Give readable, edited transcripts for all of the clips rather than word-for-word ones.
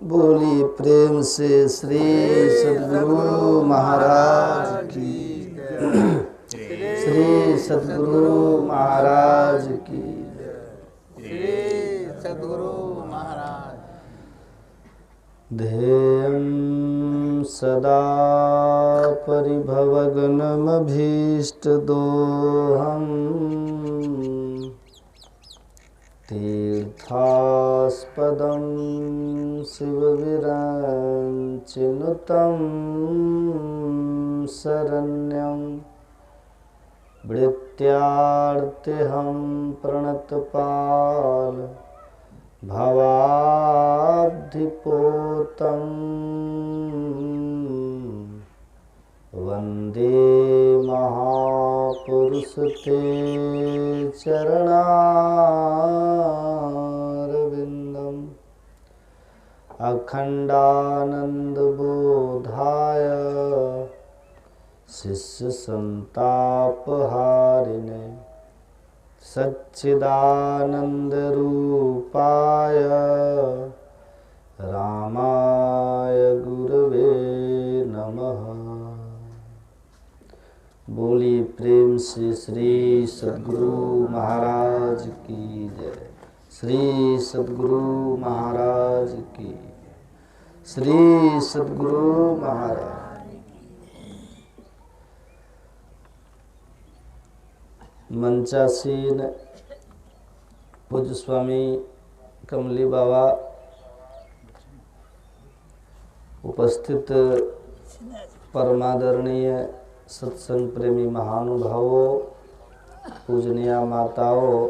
बोली प्रेम से श्री सद्गुरु महाराज की। श्री सद्गुरु महाराज की। श्री सद्गुरु महाराज। ध्येयं सदा परिभवग्नमभीष्टदोहम् तीर्थास्पदं शिवविरञ्चिनुतं शरण्यं भृत्यार्तिहं प्रणतपाल भवाब्धिपोतं वन्दे महापुरुष ते चरणारविन्दम् अखण्डानन्दबोधाय शिष्यसन्तापहारिणे सच्चिदानन्दरूपाय रामाय गुरवे नमः। बोली प्रेम से श्री सद्गुरु महाराज की जय। श्री सद्गुरु महाराज की। श्री सद्गुरु महाराज। मंचासीन पूज्य स्वामी कमली बाबा, उपस्थित परमादरणीय सत्संग प्रेमी महानुभावों, पूजनीय माताओं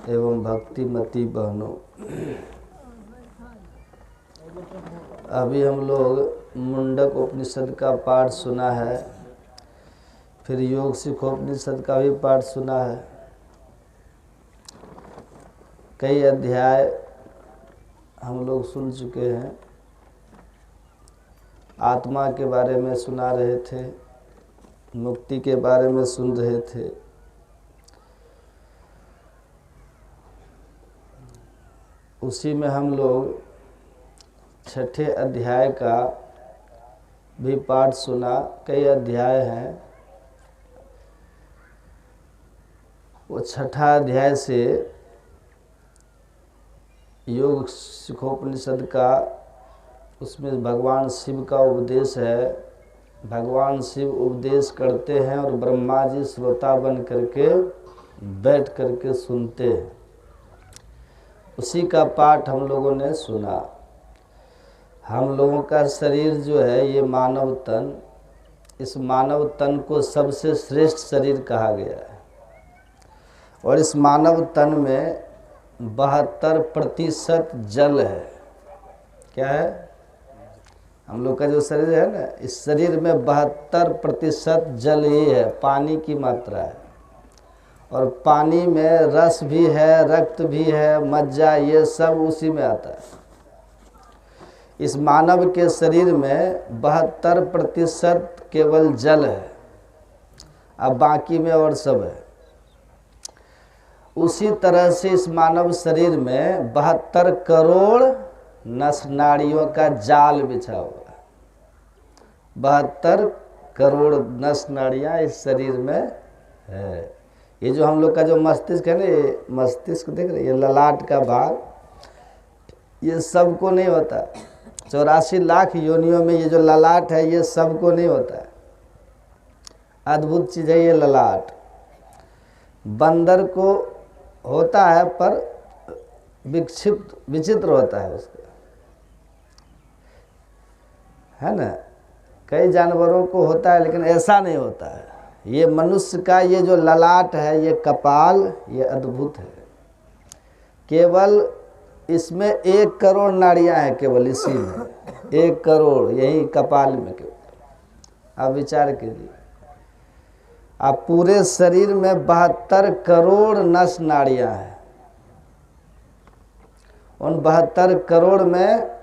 एवं भक्तिमती बहनों, अभी हम लोग मुंडक उपनिषद का पाठ सुना है, फिर योग सिखोपनिषद का भी पाठ सुना है। कई अध्याय हम लोग सुन चुके हैं। आत्मा के बारे में सुना रहे थे, मुक्ति के बारे में सुन रहे थे। उसी में हम लोग छठे अध्याय का भी पाठ सुना। कई अध्याय हैं। वो छठा अध्याय से योग सिखोपनिषद का, उसमें भगवान शिव का उपदेश है। भगवान शिव उपदेश करते हैं और ब्रह्मा जी श्रोता बन करके बैठ करके सुनते हैं। उसी का पाठ हम लोगों ने सुना। हम लोगों का शरीर जो है, ये मानव तन, इस मानव तन को सबसे श्रेष्ठ शरीर कहा गया है। और इस मानव तन में 72% जल है। क्या है? हम लोग का जो शरीर है ना, इस शरीर में 72% जल ही है, पानी की मात्रा है। और पानी में रस भी है, रक्त भी है, मज्जा, ये सब उसी में आता है। इस मानव के शरीर में 72% केवल जल है, अब बाकी में और सब है। उसी तरह से इस मानव शरीर में 72 करोड़ नस नाड़ियों का जाल बिछा हुआ है। 72 करोड़ नस नाड़ियाँ इस शरीर में है। ये जो हम लोग का जो मस्तिष्क है ना, ये मस्तिष्क देख रहे, ये ललाट का भाग, ये सबको नहीं होता। 84 लाख योनियों में ये जो ललाट है, ये सबको नहीं होता है। अद्भुत चीज़ है ये ललाट। बंदर को होता है पर विक्षिप्त, विचित्र होता है उसका, है ना। कई जानवरों को होता है लेकिन ऐसा नहीं होता है। ये मनुष्य का ये जो ललाट है, ये कपाल, ये अद्भुत है। केवल इसमें 1 करोड़ नाड़ियां हैं, केवल इसी में 1 करोड़, यही कपाल में केवल। आप विचार कीजिए, आप पूरे शरीर में 72 करोड़ नस नाड़ियां हैं। उन 72 करोड़ में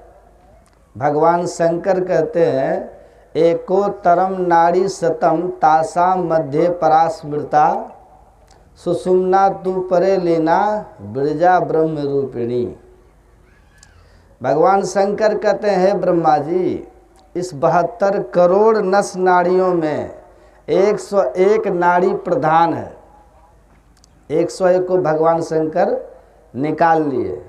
भगवान शंकर कहते हैं, एकोत्तरम नाड़ी शतम तासाम मध्य परास्मृता सुषुम्ना तु परे लीना बिरजा ब्रह्म रूपिणी। भगवान शंकर कहते हैं ब्रह्मा जी, इस 72 करोड़ नस नाड़ियों में 101 नाड़ी प्रधान है। 101 को भगवान शंकर निकाल लिए,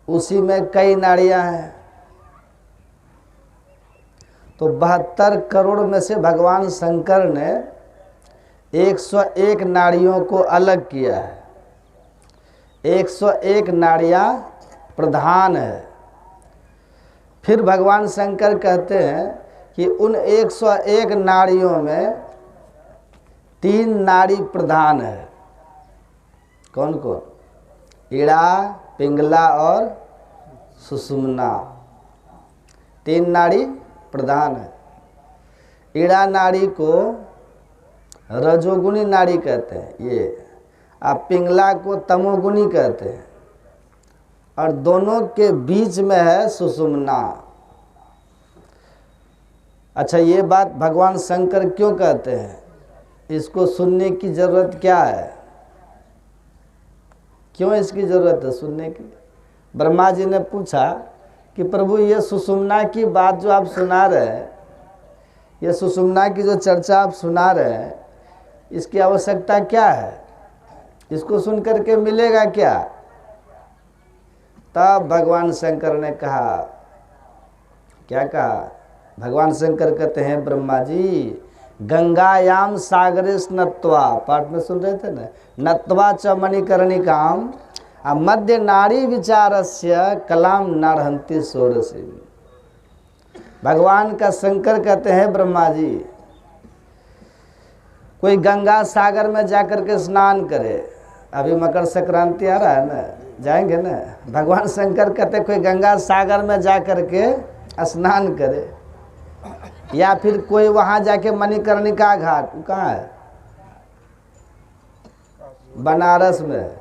उसी में कई नाड़ियां हैं। तो 72 करोड़ में से भगवान शंकर ने 101 नाड़ियों को अलग किया है। 101 नाड़ियां प्रधान है। फिर भगवान शंकर कहते हैं कि उन 101 नाड़ियों में 3 नाड़ी प्रधान है। कौन कौन? इड़ा, पिंगला और सुषुम्ना। 3 नाड़ी प्रधान है। इड़ा नाड़ी को रजोगुणी नाड़ी कहते हैं ये, आप पिंगला को तमोगुणी कहते हैं, और दोनों के बीच में है सुषुम्ना। अच्छा, ये बात भगवान शंकर क्यों कहते हैं? इसको सुनने की जरूरत क्या है? क्यों इसकी जरूरत है सुनने की? ब्रह्मा जी ने पूछा कि प्रभु, ये सुषुम्ना की बात जो आप सुना रहे हैं, ये सुषुम्ना की जो चर्चा आप सुना रहे हैं, इसकी आवश्यकता क्या है? इसको सुन करके मिलेगा क्या? तब भगवान शंकर ने कहा, क्या कहा? भगवान शंकर कहते हैं ब्रह्मा जी, गंगायाम सागरे स्नत्वा, पाठ में सुन रहे थे ना, नत्वा च मणिकर्णिकाम मध्य नाड़ी विचारस्य कलाम नारहंती सोरसी। भगवान का शंकर कहते हैं ब्रह्मा जी, कोई गंगा सागर में जाकर के स्नान करे, अभी मकर संक्रांति आ रहा है ना, जाएंगे ना, भगवान शंकर कहते कोई गंगा सागर में जाकर के स्नान करे, या फिर कोई वहां जाके मणिकर्णिका घाट, कहाँ है? बनारस में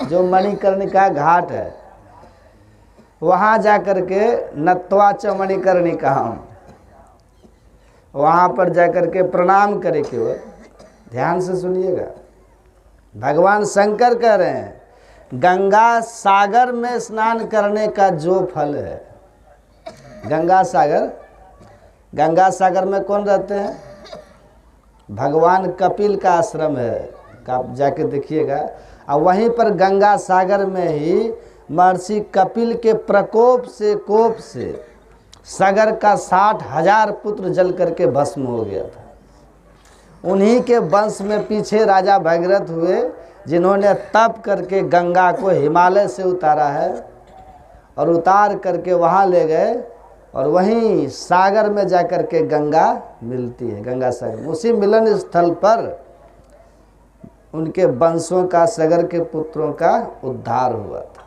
जो मणिकर्णिका घाट है, वहां जाकर के नत्वा च मणिकर्णिका, वहां पर जाकर के प्रणाम करे। केवल ध्यान से सुनिएगा, भगवान शंकर कह रहे हैं गंगा सागर में स्नान करने का जो फल है, गंगा सागर में कौन रहते हैं? भगवान कपिल का आश्रम है, आप जाके देखिएगा। और वहीं पर गंगा सागर में ही महर्षि कपिल के कोप से सागर का 60,000 पुत्र जल करके भस्म हो गया था। उन्हीं के वंश में पीछे राजा भगीरथ हुए, जिन्होंने तप करके गंगा को हिमालय से उतारा है, और उतार करके वहाँ ले गए, और वहीं सागर में जाकर के गंगा मिलती है। गंगा सागर, उसी मिलन स्थल पर उनके वंशों का, सागर के पुत्रों का उद्धार हुआ था,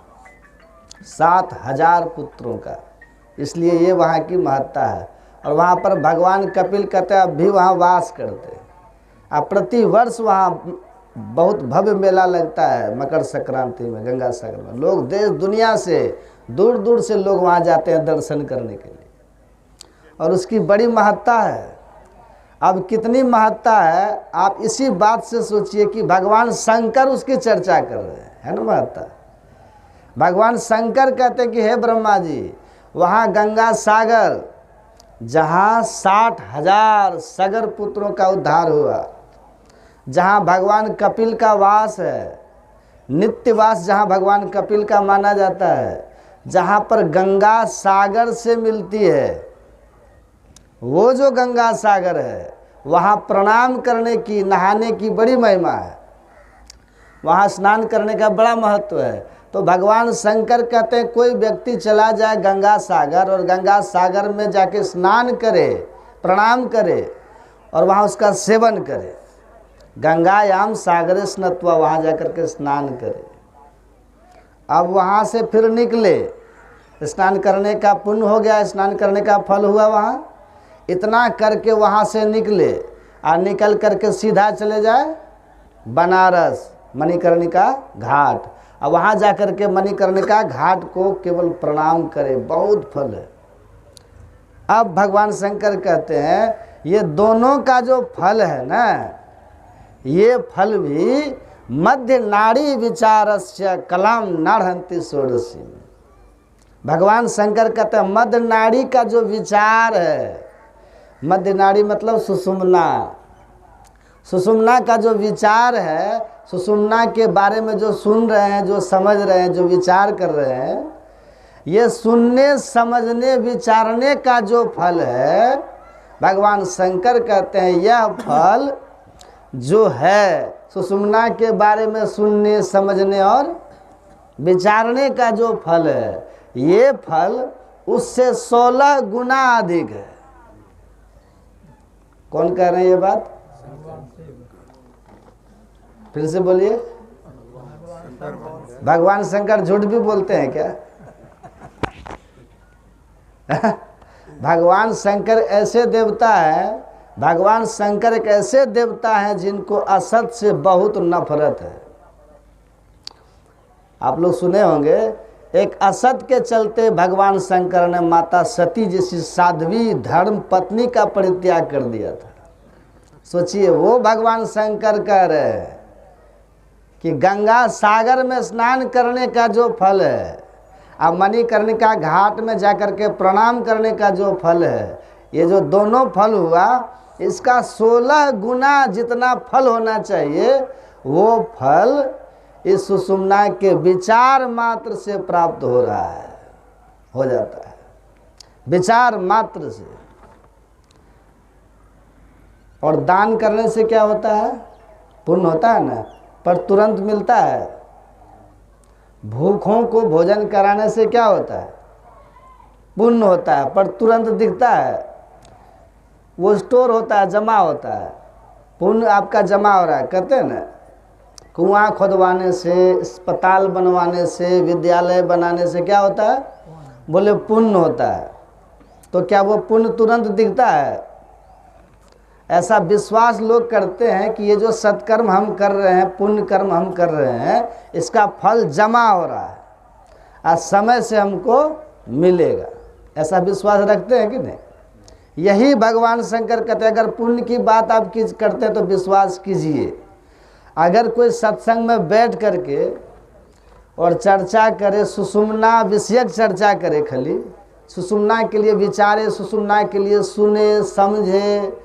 7,000 पुत्रों का। इसलिए ये वहाँ की महत्ता है। और वहाँ पर भगवान कपिल कहते हैं अब भी वहाँ वास करते हैं। अब प्रति वर्ष वहाँ बहुत भव्य मेला लगता है मकर संक्रांति में, गंगा सागर में। लोग देश दुनिया से, दूर दूर से लोग वहाँ जाते हैं दर्शन करने के लिए, और उसकी बड़ी महत्ता है। अब कितनी महत्ता है आप इसी बात से सोचिए कि भगवान शंकर उसकी चर्चा कर रहे हैं, है ना महत्ता। भगवान शंकर कहते हैं कि हे ब्रह्मा जी, वहाँ गंगा सागर जहाँ 60,000 सागर पुत्रों का उद्धार हुआ, जहाँ भगवान कपिल का वास है, नित्यवास जहाँ भगवान कपिल का माना जाता है, जहाँ पर गंगा सागर से मिलती है, वो जो गंगा सागर है, वहाँ प्रणाम करने की, नहाने की बड़ी महिमा है, वहाँ स्नान करने का बड़ा महत्व है। तो भगवान शंकर कहते हैं कोई व्यक्ति चला जाए गंगा सागर, और गंगा सागर में जाके स्नान करे, प्रणाम करे, और वहाँ उसका सेवन करे, गंगायाम सागरे स्नत्वा, वहाँ जाकर के स्नान करे। अब वहाँ से फिर निकले, स्नान करने का पुण्य हो गया, स्नान करने का फल हुआ वहाँ, इतना करके वहाँ से निकले, और निकल करके सीधा चले जाए बनारस मणिकर्णिका घाट। अब वहाँ जाकर के मणिकर्णिका घाट को केवल प्रणाम करे, बहुत फल है। अब भगवान शंकर कहते हैं ये दोनों का जो फल है ना, ये फल भी मध्य नाड़ी विचारस्य कलाम नारहंती षोडशी। भगवान शंकर कहते हैं मध्य नाड़ी का जो विचार है, मध्य नाड़ी मतलब सुषुम्ना, सुषुम्ना का जो विचार है, सुषुम्ना के बारे में जो सुन रहे हैं, जो समझ रहे हैं, जो विचार कर रहे हैं, ये सुनने समझने विचारने का जो फल है, भगवान शंकर कहते हैं यह फल जो है सुषुम्ना के बारे में सुनने समझने और विचारने का जो फल है, ये फल उससे 16 गुना अधिक है। कौन कह रहे हैं ये बात? फिर से बोलिए। भगवान शंकर झूठ भी बोलते हैं क्या? भगवान शंकर ऐसे देवता है, भगवान शंकर एक ऐसे देवता हैं जिनको असत से बहुत नफरत है। आप लोग सुने होंगे, एक असत के चलते भगवान शंकर ने माता सती जैसी साध्वी धर्म पत्नी का परित्याग कर दिया था। सोचिए, वो भगवान शंकर कह रहे हैं कि गंगा सागर में स्नान करने का जो फल है, अब मणिकर्णिका घाट में जाकर के प्रणाम करने का जो फल है, ये जो दोनों फल हुआ, इसका 16 गुना जितना फल होना चाहिए, वो फल इस सुषुम्ना के विचार मात्र से प्राप्त हो रहा है, हो जाता है विचार मात्र से। और दान करने से क्या होता है? पुण्य होता है ना, पर तुरंत मिलता है। भूखों को भोजन कराने से क्या होता है? पुण्य होता है, पर तुरंत दिखता है। वो स्टोर होता है, जमा होता है, पुण्य आपका जमा हो रहा है। कहते हैं ना, कुआं खोदवाने से, अस्पताल बनवाने से, विद्यालय बनाने से क्या होता है? बोले पुण्य होता है। तो क्या वो पुण्य तुरंत दिखता है? ऐसा विश्वास लोग करते हैं कि ये जो सत्कर्म हम कर रहे हैं, पुण्य कर्म हम कर रहे हैं, इसका फल जमा हो रहा है, आज समय से हमको मिलेगा। ऐसा विश्वास रखते हैं कि नहीं? यही भगवान शंकर कहते हैं, अगर पुण्य की बात आप करते हैं तो विश्वास कीजिए। अगर कोई सत्संग में बैठ करके और चर्चा करे, सुषुम्ना विषयक चर्चा करे, खाली सुषुम्ना के लिए विचारे, सुषुम्ना के लिए सुने समझे,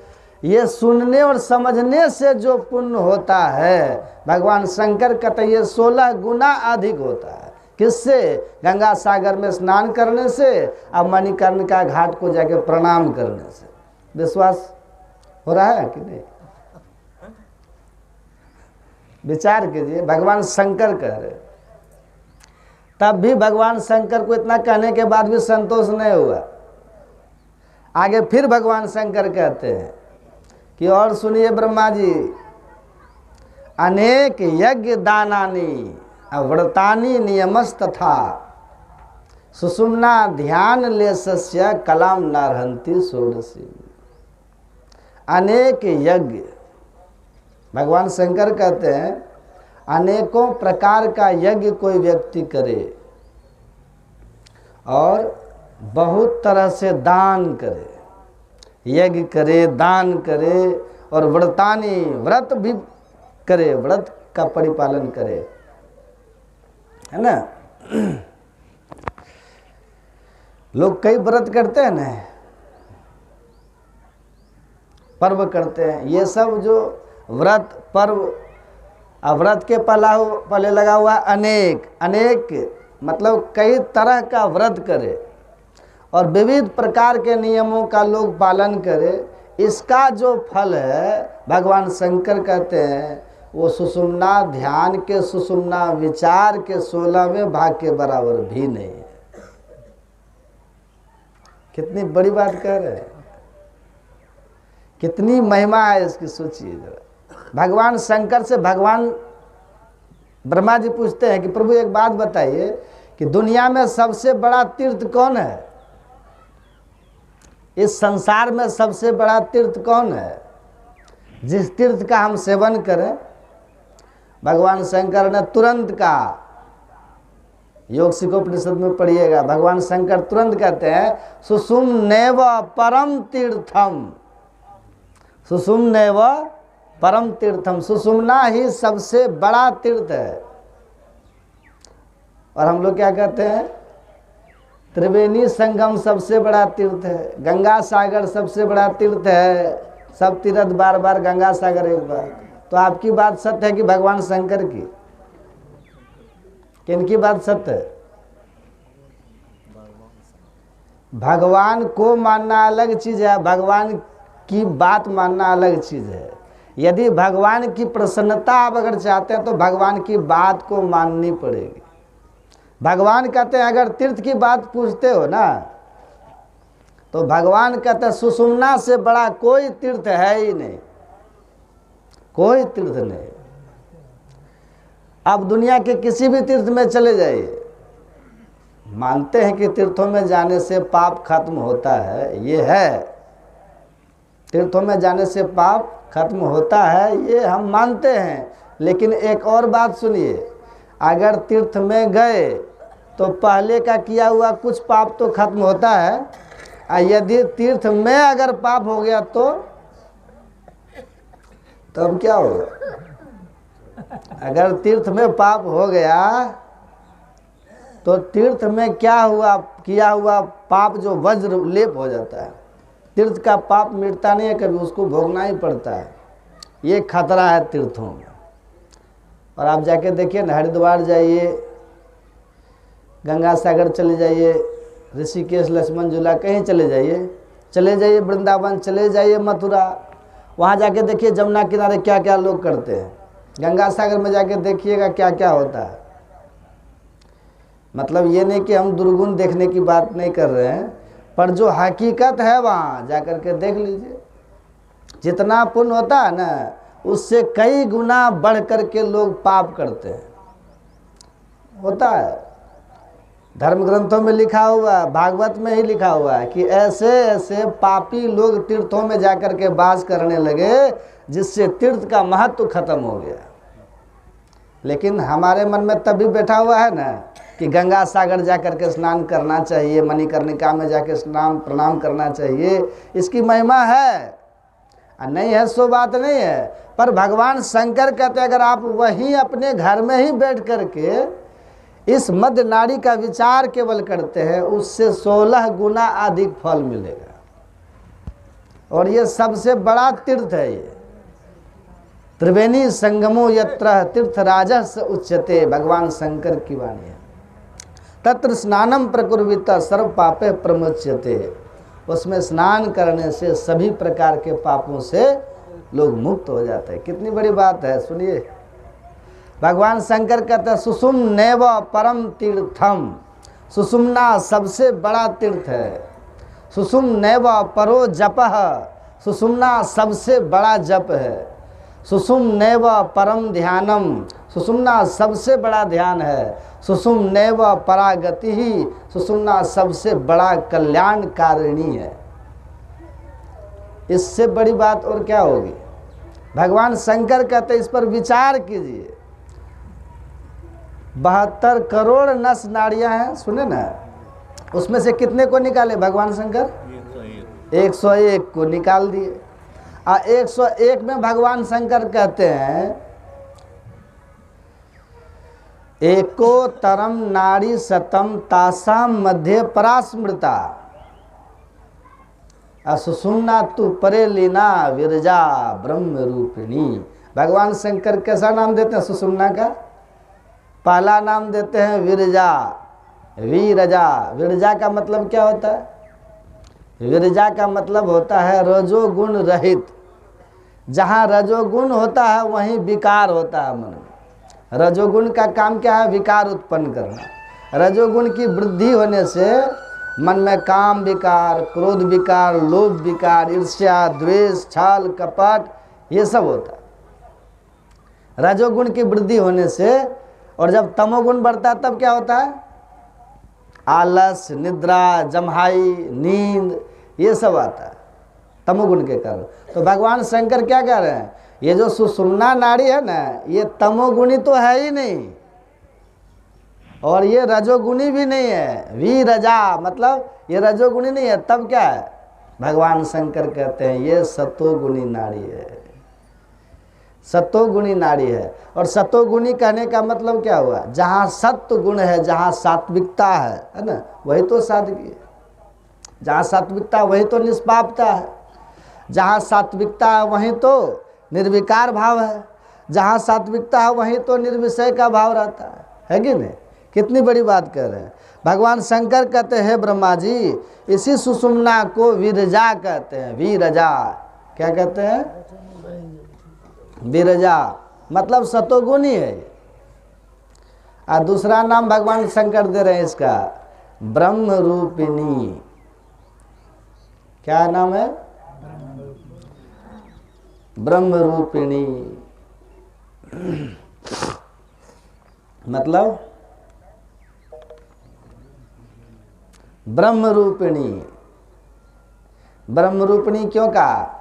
ये सुनने और समझने से जो पुण्य होता है, भगवान शंकर कहते हैं ये 16 गुना अधिक होता है। किससे? गंगा सागर में स्नान करने से, अब मणिकर्णिका घाट को जाके प्रणाम करने से। विश्वास हो रहा है कि नहीं? विचार कीजिए, भगवान शंकर कह रहे। तब भी भगवान शंकर को इतना कहने के बाद भी संतोष नहीं हुआ। आगे फिर भगवान शंकर कहते हैं कि और सुनिए ब्रह्मा जी, अनेक यज्ञ दानानि व्रतानि नियमस्तथा सुषुम्ना ध्यान लेशस्य कलाम नारहंति षोडशी। अनेक यज्ञ, भगवान शंकर कहते हैं अनेकों प्रकार का यज्ञ कोई व्यक्ति करे और बहुत तरह से दान करे, यज्ञ करे, दान करे, और व्रतानी, व्रत भी करे, व्रत का परिपालन करे, है ना। लोग कई व्रत करते हैं ना, पर्व करते हैं, ये सब जो व्रत पर्व, व्रत के पहले लगा हुआ अनेक, अनेक मतलब कई तरह का व्रत करे और विविध प्रकार के नियमों का लोग पालन करे। इसका जो फल है, भगवान शंकर कहते हैं वो सुषुम्ना ध्यान के, सुषुम्ना विचार के 16वें भाग के बराबर भी नहीं है। कितनी बड़ी बात कह रहे हैं, कितनी महिमा है इसकी, सोचिए जरा। भगवान शंकर से भगवान ब्रह्मा जी पूछते हैं कि प्रभु एक बात बताइए कि दुनिया में सबसे बड़ा तीर्थ कौन है? इस संसार में सबसे बड़ा तीर्थ कौन है जिस तीर्थ का हम सेवन करें? भगवान शंकर ने तुरंत कहा, योग सिखोपनिषद में पढ़िएगा, भगवान शंकर तुरंत कहते हैं सुषुम्नैव परम तीर्थम, सुषुम्नैव परम तीर्थम, सुषुम्ना ही सबसे बड़ा तीर्थ है। और हम लोग क्या कहते हैं? त्रिवेणी संगम सबसे बड़ा तीर्थ है, गंगा सागर सबसे बड़ा तीर्थ है, सब तीर्थ बार बार, गंगा सागर एक बार। तो आपकी बात सत्य है कि भगवान शंकर की? किनकी बात सत्य है? भगवान को मानना अलग चीज है, भगवान की बात मानना अलग चीज है। यदि भगवान की प्रसन्नता आप अगर चाहते हैं तो भगवान की बात को माननी पड़ेगी। भगवान कहते हैं, अगर तीर्थ की बात पूछते हो ना, तो भगवान कहते हैं सुषुम्ना से बड़ा कोई तीर्थ है ही नहीं, कोई तीर्थ नहीं। अब दुनिया के किसी भी तीर्थ में चले जाइए, मानते हैं कि तीर्थों में जाने से पाप खत्म होता है, ये है, तीर्थों में जाने से पाप खत्म होता है, ये हम मानते हैं। लेकिन एक और बात सुनिए, अगर तीर्थ में गए तो पहले का किया हुआ कुछ पाप तो खत्म होता है, और यदि तीर्थ में अगर पाप हो गया तो तब क्या होगा? अगर तीर्थ में पाप हो गया तो तीर्थ में क्या हुआ, किया हुआ पाप जो वज्र लेप हो जाता है। तीर्थ का पाप मिटता नहीं है कभी, उसको भोगना ही पड़ता है। ये खतरा है तीर्थों में। और आप जाके देखिए ना, हरिद्वार जाइए, गंगा सागर चले जाइए, ऋषिकेश, लक्ष्मण झूला, कहीं चले जाइए वृंदावन, चले जाइए मथुरा, वहाँ जाके देखिए जमुना किनारे क्या क्या लोग करते हैं। गंगा सागर में जाके देखिएगा क्या क्या होता है। मतलब ये नहीं कि हम दुर्गुण देखने की बात नहीं कर रहे हैं, पर जो हकीकत है वहाँ जाकर के देख लीजिए। जितना पुण्य होता है ना, उससे कई गुना बढ़ कर के लोग पाप करते हैं, होता है। धर्म ग्रंथों में लिखा हुआ है, भागवत में ही लिखा हुआ है कि ऐसे ऐसे पापी लोग तीर्थों में जाकर के वास करने लगे जिससे तीर्थ का महत्व खत्म हो गया। लेकिन हमारे मन में तभी बैठा हुआ है ना कि गंगा सागर जाकर के स्नान करना चाहिए, मणिकर्णिका में जाके स्नान प्रणाम करना चाहिए, इसकी महिमा है, नहीं है सो बात नहीं है। पर भगवान शंकर कहते हैं अगर आप वहीं अपने घर में ही बैठ करके इस मध्य नाड़ी का विचार केवल करते हैं, उससे 16 गुना अधिक फल मिलेगा। और ये सबसे बड़ा तीर्थ है। ये त्रिवेणी संगमो यत्र तीर्थराजः उच्यते, भगवान शंकर की वाणी है। तत्र स्नानम प्रकुर्वित सर्व पापे प्रमुच्यते, उसमें स्नान करने से सभी प्रकार के पापों से लोग मुक्त हो जाते हैं। कितनी बड़ी बात है, सुनिए। भगवान शंकर कहते हैं सुषुम्नैव परम तीर्थम, सुषुम्ना सबसे बड़ा तीर्थ है। सुषुम्नैव परो जपः, सुषुम्ना सबसे बड़ा जप है। सुषुम्नैव परम ध्यानम, सुषुम्ना सबसे बड़ा ध्यान है। सुषुम्नैव परागति ही, सुषुम्ना सबसे बड़ा कल्याणकारिणी है। इससे बड़ी बात और क्या होगी? भगवान शंकर कहते हैं इस पर विचार कीजिए। 72 करोड़ नस नाड़ियां हैं, सुने ना, उसमें से कितने को निकाले भगवान शंकर? 101 को निकाल दिए। और 101 में भगवान शंकर कहते हैं एको तरम नाड़ी सतम तासाम मध्य परास्मृता सुषुम्ना तु परे लीना विरजा ब्रह्म रूपिणी। भगवान शंकर कैसा नाम देते हैं सुषुम्ना का? पहला नाम देते हैं विरजा, वीरजा। विरजा का मतलब क्या होता है? विरजा का मतलब होता है रजोगुण रहित। जहाँ रजोगुण होता है वहीं विकार होता है मन में। रजोगुण का काम क्या है? विकार उत्पन्न करना। रजोगुण की वृद्धि होने से मन में काम विकार, क्रोध विकार, लोभ विकार, ईर्ष्या, द्वेष, छल, कपट, ये सब होता है रजोगुण की वृद्धि होने से। और जब तमोगुण बढ़ता है तब क्या होता है? आलस, निद्रा, जम्हाई, नींद, ये सब आता है तमोगुण के कारण। तो भगवान शंकर क्या कह रहे हैं? ये जो सुषुम्ना नाड़ी है ना, ये तमोगुणी तो है ही नहीं और ये रजोगुणी भी नहीं है। वीरजा मतलब ये रजोगुणी नहीं है, तब क्या है? भगवान शंकर कहते हैं ये सतोगुणी नाड़ी है। सत्वगुणी नाड़ी है। और सत्वगुणी कहने का मतलब क्या हुआ? जहाँ सत्व गुण है, जहाँ सात्विकता है ना, वही तो सादगी है। जहाँ सात्विकता वही तो निष्पापता है। जहाँ सात्विकता है वहीं तो निर्विकार भाव है। जहाँ सात्विकता है वहीं तो निर्विषय का भाव रहता है कि नहीं? कितनी बड़ी बात कर रहे हैं। भगवान शंकर कहते हैं ब्रह्मा जी, इसी सुषुम्ना को विरजा कहते हैं। विरजा क्या कहते हैं? विरजा मतलब सतोगुणी है। और दूसरा नाम भगवान शंकर दे रहे हैं इसका, ब्रह्म रूपिणी। क्या नाम है? ब्रह्म रूपिणी। मतलब ब्रह्म रूपिणी। ब्रह्म रूपिणी क्यों कहा?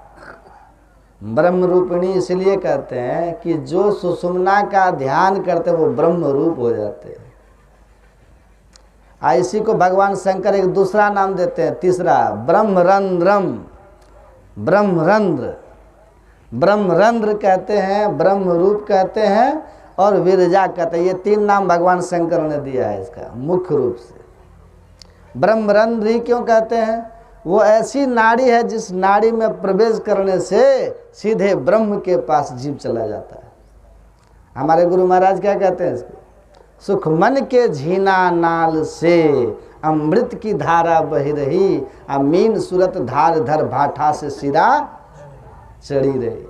ब्रह्म रूपिणी इसलिए कहते हैं कि जो सुषुम्ना का ध्यान करते वो ब्रह्म रूप हो जाते हैं। इसी को भगवान शंकर एक दूसरा नाम देते हैं, तीसरा, ब्रह्मरंध्रम। ब्रह्मरंध्र, ब्रह्मरंध्र कहते हैं, ब्रह्म रूप कहते हैं और विरजा कहते हैं। ये तीन नाम भगवान शंकर ने दिया है इसका मुख्य रूप से। ब्रह्मरंध्र ही क्यों कहते हैं? वो ऐसी नाड़ी है जिस नाड़ी में प्रवेश करने से सीधे ब्रह्म के पास जीव चला जाता है। हमारे गुरु महाराज क्या कहते हैं इसको? सुख मन के झीना नाल से अमृत की धारा बह रही, अमीन सूरत धार धर भाठा से सिरा चढ़ी रही।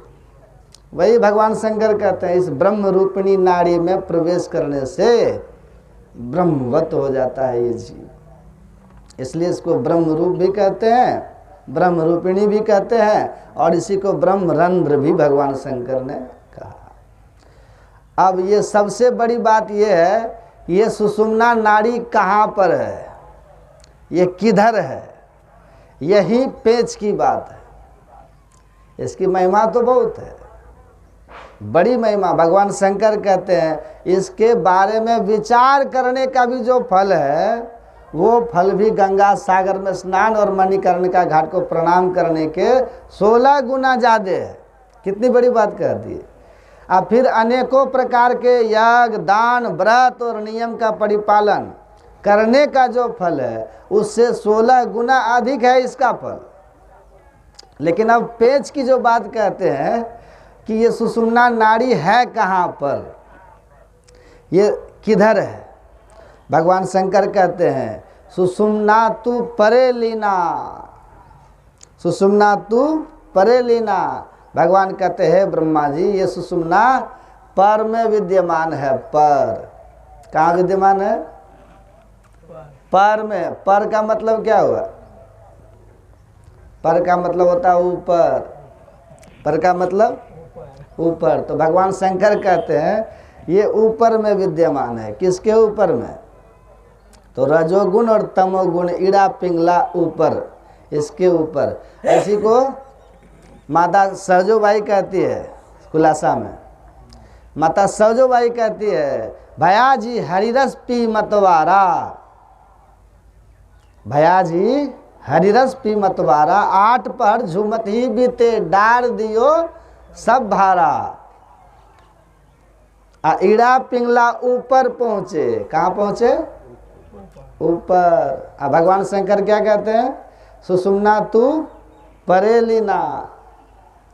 वही भगवान शंकर कहते हैं, इस ब्रह्म रूपिणी नाड़ी में प्रवेश करने से ब्रह्मवत हो जाता है ये जीव। इसलिए इसको ब्रह्म रूप भी कहते हैं, ब्रह्म रूपिणी भी कहते हैं, और इसी को ब्रह्मरंध्र भी भगवान शंकर ने कहा। अब ये सबसे बड़ी बात ये है, ये सुषुम्ना नाड़ी कहाँ पर है, ये किधर है, यही पेच की बात है। इसकी महिमा तो बहुत है, बड़ी महिमा। भगवान शंकर कहते हैं इसके बारे में विचार करने का भी जो फल है, वो फल भी गंगा सागर में स्नान और मणिकर्णिका घाट को प्रणाम करने के 16 गुना ज़्यादा है। कितनी बड़ी बात कह दी। अब फिर अनेकों प्रकार के यज्ञ, दान, व्रत और नियम का परिपालन करने का जो फल है, उससे 16 गुना अधिक है इसका फल। लेकिन अब पेच की जो बात कहते हैं कि ये सुषुम्ना नाड़ी है कहाँ पर, ये किधर है, भगवान शंकर कहते हैं सुषुम्ना तू परे लीना। सुषुम्ना तू परे लीना। भगवान कहते हैं ब्रह्मा जी, ये सुषुम्ना पर में विद्यमान है। पर कहाँ विद्यमान है? पर में। पर का मतलब क्या हुआ? पर का मतलब होता है ऊपर। पर का मतलब ऊपर। तो भगवान शंकर कहते हैं ये ऊपर में विद्यमान है। किसके ऊपर में? तो रजोगुण और तमोगुण, ईड़ा पिंगला ऊपर, इसके ऊपर। इसी को माता सहजोबाई कहती है खुलासा में। माता सहजोबाई कहती है, भैया जी हरिरस पी मतवारा, भैया जी हरिरस पी मतवारा, 8 पहर झूमत ही बीते, डार दियो सब भारा। ईड़ा पिंगला ऊपर पहुंचे। कहाँ पहुंचे? ऊपर। भगवान शंकर क्या कहते हैं? सुषुम्ना तू परे लीना।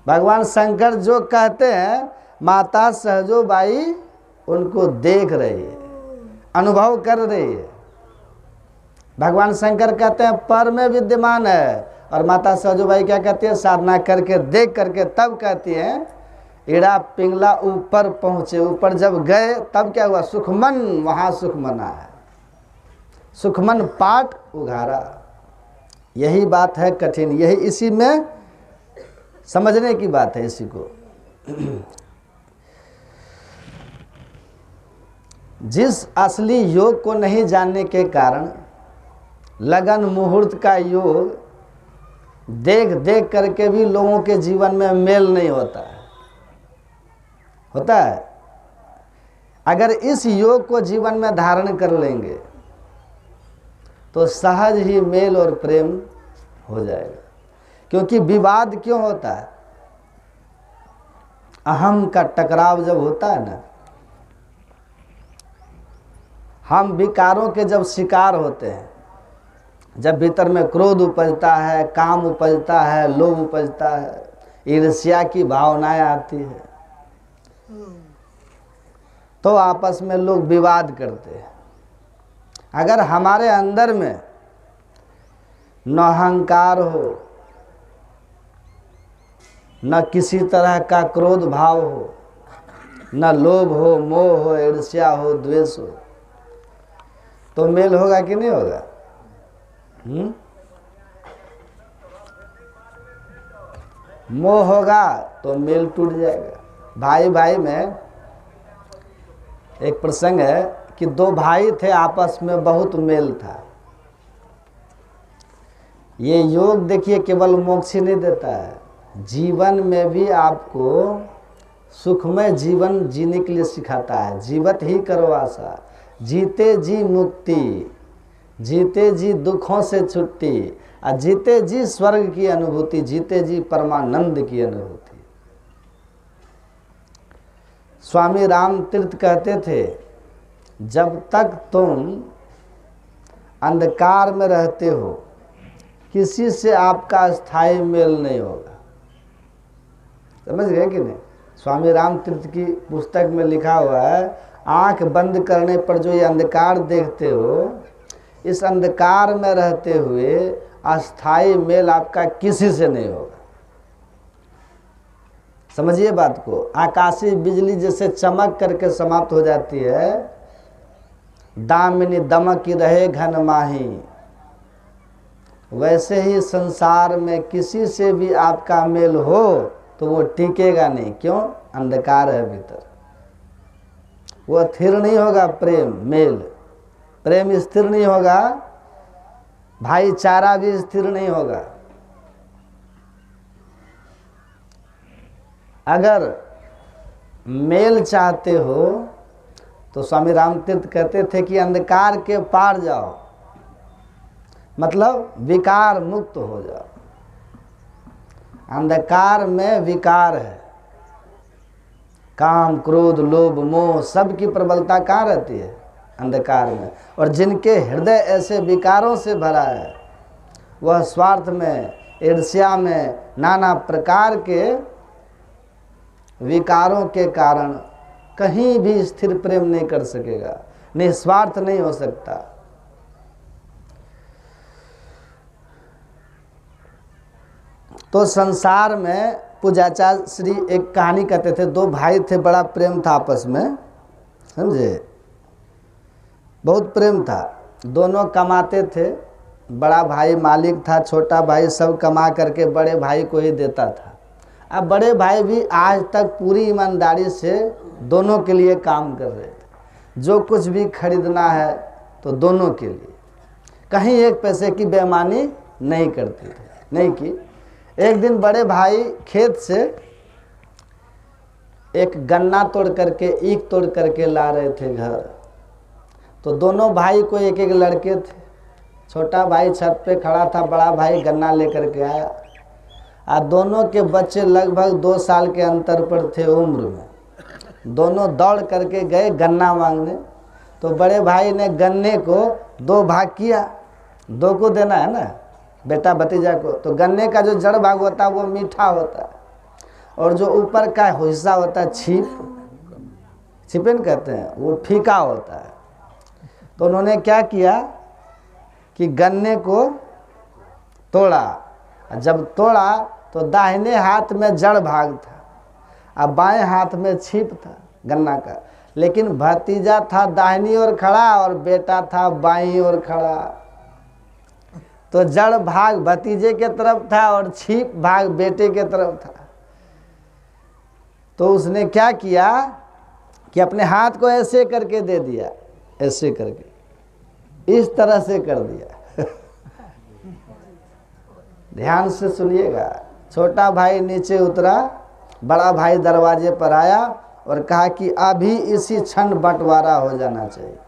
भगवान शंकर जो कहते हैं, माता सहजोबाई उनको देख रही है, अनुभव कर रही है। भगवान शंकर कहते हैं पर में विद्यमान है, और माता सहजोबाई क्या कहती है? साधना करके देख करके तब कहती है ईड़ा पिंगला ऊपर पहुंचे। ऊपर जब गए तब क्या हुआ? सुखमन, वहां सुखमना है, सुखमन पाठ उघारा। यही बात है कठिन, यही इसी में समझने की बात है इसी को। जिस असली योग को नहीं जानने के कारण लगन मुहूर्त का योग देख देख करके भी लोगों के जीवन में मेल नहीं होता है। होता है? अगर इस योग को जीवन में धारण कर लेंगे तो सहज ही मेल और प्रेम हो जाएगा। क्योंकि विवाद क्यों होता है? अहम का टकराव जब होता है ना, हम विकारों के जब शिकार होते हैं, जब भीतर में क्रोध उपजता है, काम उपजता है, लोभ उपजता है, ईर्ष्या की भावनाएं आती है, तो आपस में लोग विवाद करते हैं। अगर हमारे अंदर में न अहंकार हो, न किसी तरह का क्रोध भाव हो, न लोभ हो, मोह हो, ईर्ष्या हो, द्वेष हो, तो मेल होगा कि नहीं होगा? मोह होगा तो मेल टूट जाएगा। भाई भाई में एक प्रसंग है कि दो भाई थे, आपस में बहुत मेल था। ये योग देखिए केवल मोक्ष ही नहीं देता है, जीवन में भी आपको सुखमय जीवन जीने के लिए सिखाता है। जीवत ही करो आशा, जीते जी मुक्ति, जीते जी दुखों से छुट्टी, और जीते जी स्वर्ग की अनुभूति, जीते जी परमानंद की अनुभूति। स्वामी राम तीर्थ कहते थे, जब तक तुम अंधकार में रहते हो किसी से आपका स्थायी मेल नहीं होगा। समझ गए कि नहीं? स्वामी राम तीर्थ की पुस्तक में लिखा हुआ है, आंख बंद करने पर जो ये अंधकार देखते हो, इस अंधकार में रहते हुए अस्थाई मेल आपका किसी से नहीं होगा। समझिए बात को। आकाशीय बिजली जैसे चमक करके समाप्त हो जाती है, दामिनी दमकी रहे घन माही, वैसे ही संसार में किसी से भी आपका मेल हो तो वो टिकेगा नहीं। क्यों? अंधकार है भीतर, वो स्थिर नहीं होगा। प्रेम स्थिर नहीं होगा, भाईचारा भी स्थिर नहीं होगा। अगर मेल चाहते हो तो स्वामी राम तीर्थ कहते थे कि अंधकार के पार जाओ, मतलब विकार मुक्त हो जाओ। अंधकार में विकार है, काम, क्रोध, लोभ, मोह, सब की प्रबलता कहाँ रहती है? अंधकार में। और जिनके हृदय ऐसे विकारों से भरा है, वह स्वार्थ में, ईर्ष्या में, नाना प्रकार के विकारों के कारण कहीं भी स्थिर प्रेम नहीं कर सकेगा, निस्वार्थ नहीं हो सकता। तो संसार में पूज्याचार्य श्री एक कहानी कहते थे, दो भाई थे, बड़ा प्रेम था आपस में, समझे, बहुत प्रेम था। दोनों कमाते थे, बड़ा भाई मालिक था, छोटा भाई सब कमा करके बड़े भाई को ही देता था। अब बड़े भाई भी आज तक पूरी ईमानदारी से दोनों के लिए काम कर रहे थे। जो कुछ भी खरीदना है तो दोनों के लिए, कहीं एक पैसे की बेईमानी नहीं करते थे, नहीं की। एक दिन बड़े भाई खेत से एक गन्ना तोड़ करके, ईख तोड़ करके ला रहे थे घर। तो दोनों भाई को एक एक लड़के थे। छोटा भाई छत पे खड़ा था, बड़ा भाई गन्ना लेकर के आया। दोनों के बच्चे लगभग 2 साल के अंतर पर थे उम्र में। दोनों दौड़ करके गए गन्ना मांगने। तो बड़े भाई ने गन्ने को 2 भाग किया, 2 को देना है ना बेटा भतीजा को। तो गन्ने का जो जड़ भाग होता है वो मीठा होता है, और जो ऊपर का हिस्सा होता है छिपिन कहते हैं, वो फीका होता है। तो उन्होंने क्या किया कि गन्ने को तोड़ा। जब तोड़ा तो दाहिने हाथ में जड़ भाग था, अब बाएं हाथ में छिप था गन्ना का। लेकिन भतीजा था दाहिनी ओर खड़ा और बेटा था बाईं ओर खड़ा। तो जड़ भाग भतीजे के तरफ था और छिप भाग बेटे के तरफ था। तो उसने क्या किया कि अपने हाथ को ऐसे करके दे दिया, ऐसे करके, इस तरह से कर दिया। ध्यान से सुनिएगा। छोटा भाई नीचे उतरा, बड़ा भाई दरवाजे पर आया और कहा कि अभी इसी क्षण बंटवारा हो जाना चाहिए।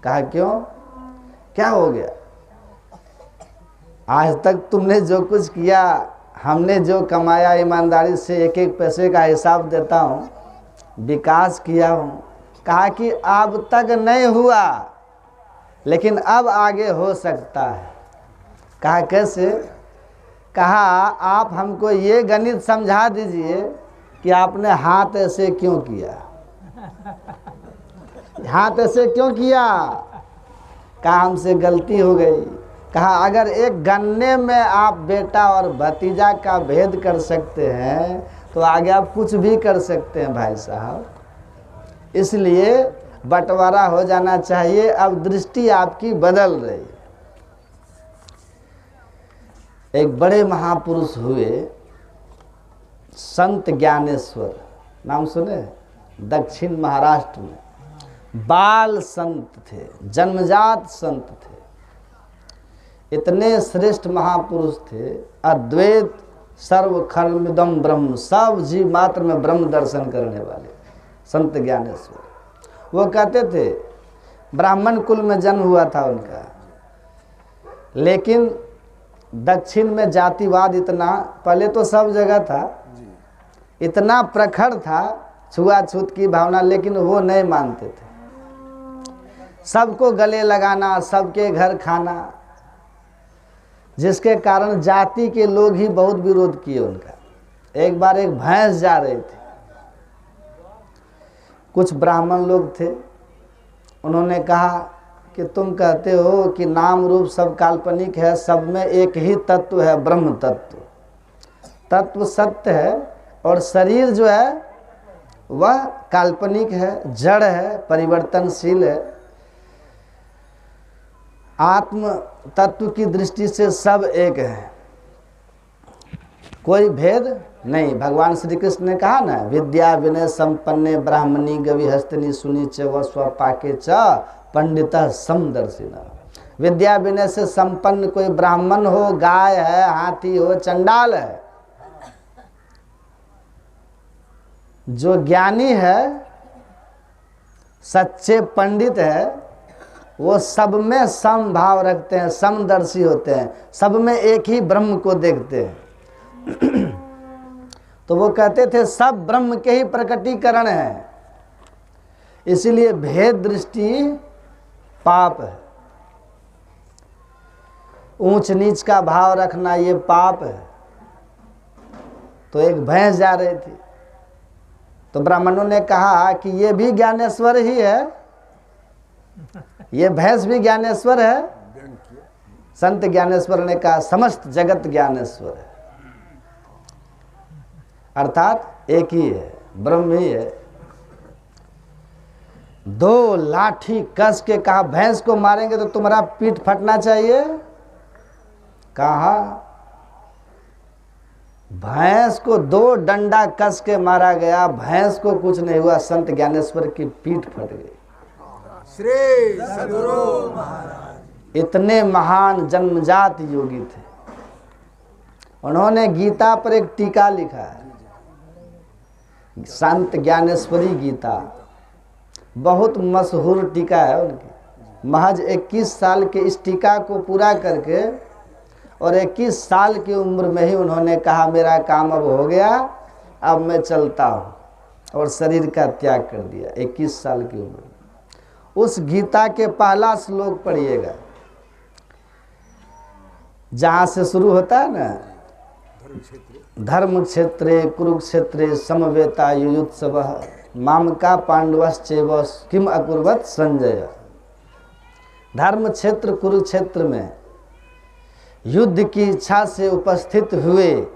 कहा क्यों? क्या हो गया? आज तक तुमने जो कुछ किया हमने जो कमाया ईमानदारी से एक एक पैसे का हिसाब देता हूँ, विकास किया हूँ। कहा कि अब तक नहीं हुआ लेकिन अब आगे हो सकता है। कहा कैसे? कहा आप हमको ये गणित समझा दीजिए कि आपने हाथ ऐसे क्यों किया, हाथ ऐसे क्यों किया? कहा हमसे गलती हो गई। कहा अगर एक गन्ने में आप बेटा और भतीजा का भेद कर सकते हैं तो आगे आप कुछ भी कर सकते हैं भाई साहब। इसलिए बंटवारा हो जाना चाहिए। अब दृष्टि आपकी बदल रही है। एक बड़े महापुरुष हुए संत ज्ञानेश्वर, नाम सुने? दक्षिण महाराष्ट्र में बाल संत थे, जन्मजात संत थे। इतने श्रेष्ठ महापुरुष थे, अद्वैत सर्व खर्मिदम ब्रह्म, सब जीव मात्र में ब्रह्म दर्शन करने वाले संत ज्ञानेश्वर। वो कहते थे, ब्राह्मण कुल में जन्म हुआ था उनका, लेकिन दक्षिण में जातिवाद इतना, पहले तो सब जगह था, इतना प्रखर था, छुआछूत की भावना, लेकिन वो नहीं मानते थे। सबको गले लगाना, सबके घर खाना, जिसके कारण जाति के लोग ही बहुत विरोध किए उनका। एक बार एक भैंस जा रही थी, कुछ ब्राह्मण लोग थे, उन्होंने कहा कि तुम कहते हो कि नाम रूप सब काल्पनिक है, सब में एक ही तत्व है, ब्रह्म तत्व। तत्व सत्य है और शरीर जो है वह काल्पनिक है, जड़ है, परिवर्तनशील है। आत्म तत्व की दृष्टि से सब एक है, कोई भेद नहीं। भगवान श्री कृष्ण ने कहा ना, विद्या विनय संपन्ने ब्राह्मणी गविहस्तनी सुनी च व स्वपाके च पंडितः समदर्शिना। विद्या विनय से संपन्न कोई ब्राह्मण हो, गाय है, हाथी हो, चंडाल है, जो ज्ञानी है, सच्चे पंडित है, वो सब में समभाव रखते हैं, समदर्शी होते हैं, सब में एक ही ब्रह्म को देखते हैं। तो वो कहते थे सब ब्रह्म के ही प्रकटीकरण है, इसीलिए भेद दृष्टि पाप है। ऊंच नीच का भाव रखना ये पाप है। तो एक भैंस जा रही थी, तो ब्राह्मणों ने कहा कि ये भी ज्ञानेश्वर ही है, ये भैंस भी ज्ञानेश्वर है। संत ज्ञानेश्वर ने कहा समस्त जगत ज्ञानेश्वर है, अर्थात एक ही है, ब्रह्म ही है। दो लाठी कस के कहा भैंस को मारेंगे तो तुम्हारा पीठ फटना चाहिए। कहा भैंस को दो डंडा कस के मारा गया, भैंस को कुछ नहीं हुआ, संत ज्ञानेश्वर की पीठ फट गई। श्री सद्गुरु महाराज इतने महान जन्मजात योगी थे। उन्होंने गीता पर एक टीका लिखा है, संत ज्ञानेश्वरी गीता, बहुत मशहूर टीका है उनकी। महज 21 साल के इस टीका को पूरा करके और 21 साल की उम्र में ही उन्होंने कहा मेरा काम अब हो गया, अब मैं चलता हूँ, और शरीर का त्याग कर दिया 21 साल की उम्र में। उस गीता के पहला श्लोक पढ़िएगा, जहाँ से शुरू होता है ना, धर्म क्षेत्रे कुरुक्षेत्रे समवेता युयुत्सवः मामका पांडवश्चैव किम अकुर्वत संजय। धर्म क्षेत्र कुरुक्षेत्र में युद्ध की इच्छा से उपस्थित हुए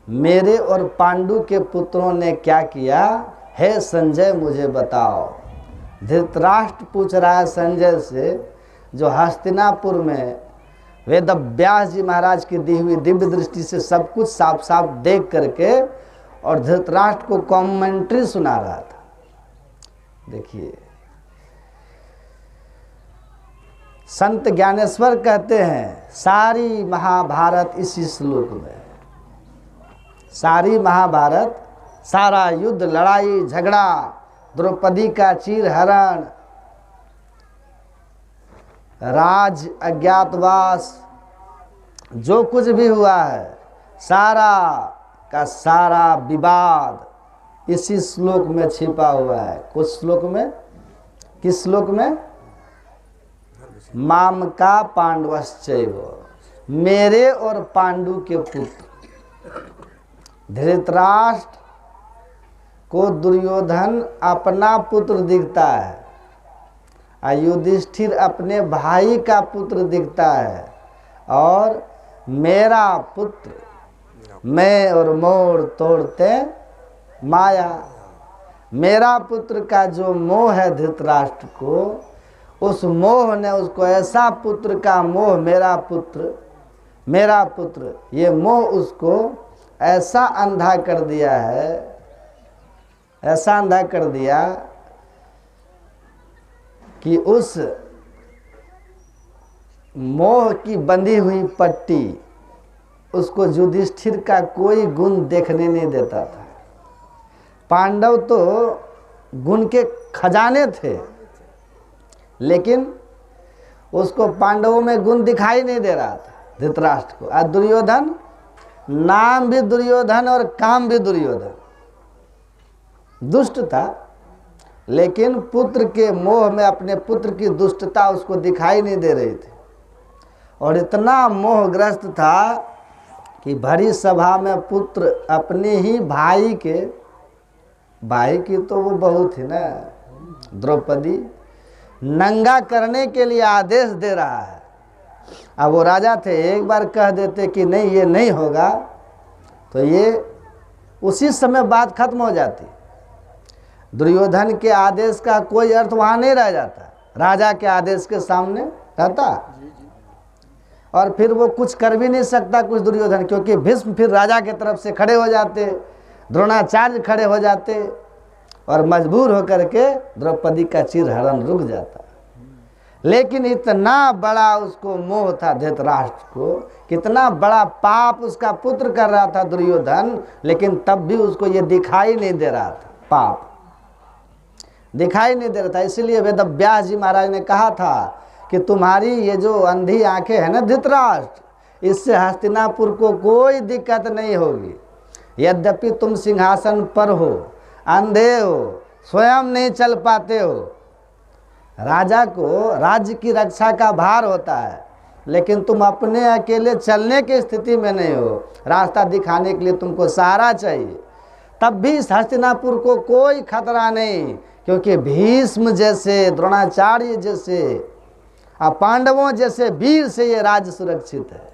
मेरे और पांडु के पुत्रों ने क्या किया, हे संजय मुझे बताओ। धृतराष्ट्र पूछ रहा है संजय से, जो हस्तिनापुर में वेदव्यास जी महाराज की दी हुई दिव्य दृष्टि से सब कुछ साफ साफ देख करके और धृतराष्ट्र को कमेंट्री सुना रहा था। देखिए संत ज्ञानेश्वर कहते हैं सारी महाभारत इसी श्लोक में, सारी महाभारत, सारा युद्ध, लड़ाई झगड़ा, द्रौपदी का चीर हरण, राज अज्ञातवास, जो कुछ भी हुआ है, सारा का सारा विवाद इसी श्लोक में छिपा हुआ है। कुछ श्लोक में, किस श्लोक में? माम का पांडवश्चैव, मेरे और पांडु के पुत्र। धृतराष्ट्र को दुर्योधन अपना पुत्र दिखता है, युधिष्ठिर अपने भाई का पुत्र दिखता है, और मेरा पुत्र मैं और मोर तोड़ते माया। मेरा पुत्र का जो मोह है धृतराष्ट्र को, उस मोह ने उसको ऐसा पुत्र का मोह, मेरा पुत्र मेरा पुत्र, ये मोह उसको ऐसा अंधा कर दिया है, ऐसा अंधा कर दिया कि उस मोह की बंधी हुई पट्टी उसको युधिष्ठिर का कोई गुण देखने नहीं देता था। पांडव तो गुण के खजाने थे, लेकिन उसको पांडवों में गुण दिखाई नहीं दे रहा था धृतराष्ट्र को। और दुर्योधन, नाम भी दुर्योधन और काम भी दुर्योधन, दुष्ट था, लेकिन पुत्र के मोह में अपने पुत्र की दुष्टता उसको दिखाई नहीं दे रही थी, और इतना मोहग्रस्त था कि भरी सभा में पुत्र अपने ही भाई की तो वो बहू थी ना द्रौपदी, नंगा करने के लिए आदेश दे रहा है। अब वो राजा थे, एक बार कह देते कि नहीं ये नहीं होगा, तो ये उसी समय बात खत्म हो जाती। दुर्योधन के आदेश का कोई अर्थ वहाँ नहीं रह जाता, राजा के आदेश के सामने रहता। और फिर वो कुछ कर भी नहीं सकता कुछ दुर्योधन, क्योंकि भीष्म फिर राजा के तरफ से खड़े हो जाते, द्रोणाचार्य खड़े हो जाते, और मजबूर होकर के द्रौपदी का चिरहरण रुक जाता। लेकिन इतना बड़ा उसको मोह था धृतराष्ट्र को, कितना बड़ा पाप उसका पुत्र कर रहा था दुर्योधन, लेकिन तब भी उसको ये दिखाई नहीं दे रहा था, पाप दिखाई नहीं दे रहा था। इसीलिए वेदव्यास जी महाराज ने कहा था कि तुम्हारी ये जो अंधी आंखें हैं ना धृतराष्ट्र, इससे हस्तिनापुर को कोई दिक्कत नहीं होगी। यद्यपि तुम सिंहासन पर हो, अंधे हो, स्वयं नहीं चल पाते हो, राजा को राज्य की रक्षा का भार होता है, लेकिन तुम अपने अकेले चलने की स्थिति में नहीं हो, रास्ता दिखाने के लिए तुमको सहारा चाहिए। तब भी इस हस्तिनापुर को कोई खतरा नहीं, क्योंकि भीष्म जैसे, द्रोणाचार्य जैसे, पांडवों जैसे वीर से ये राज्य सुरक्षित है,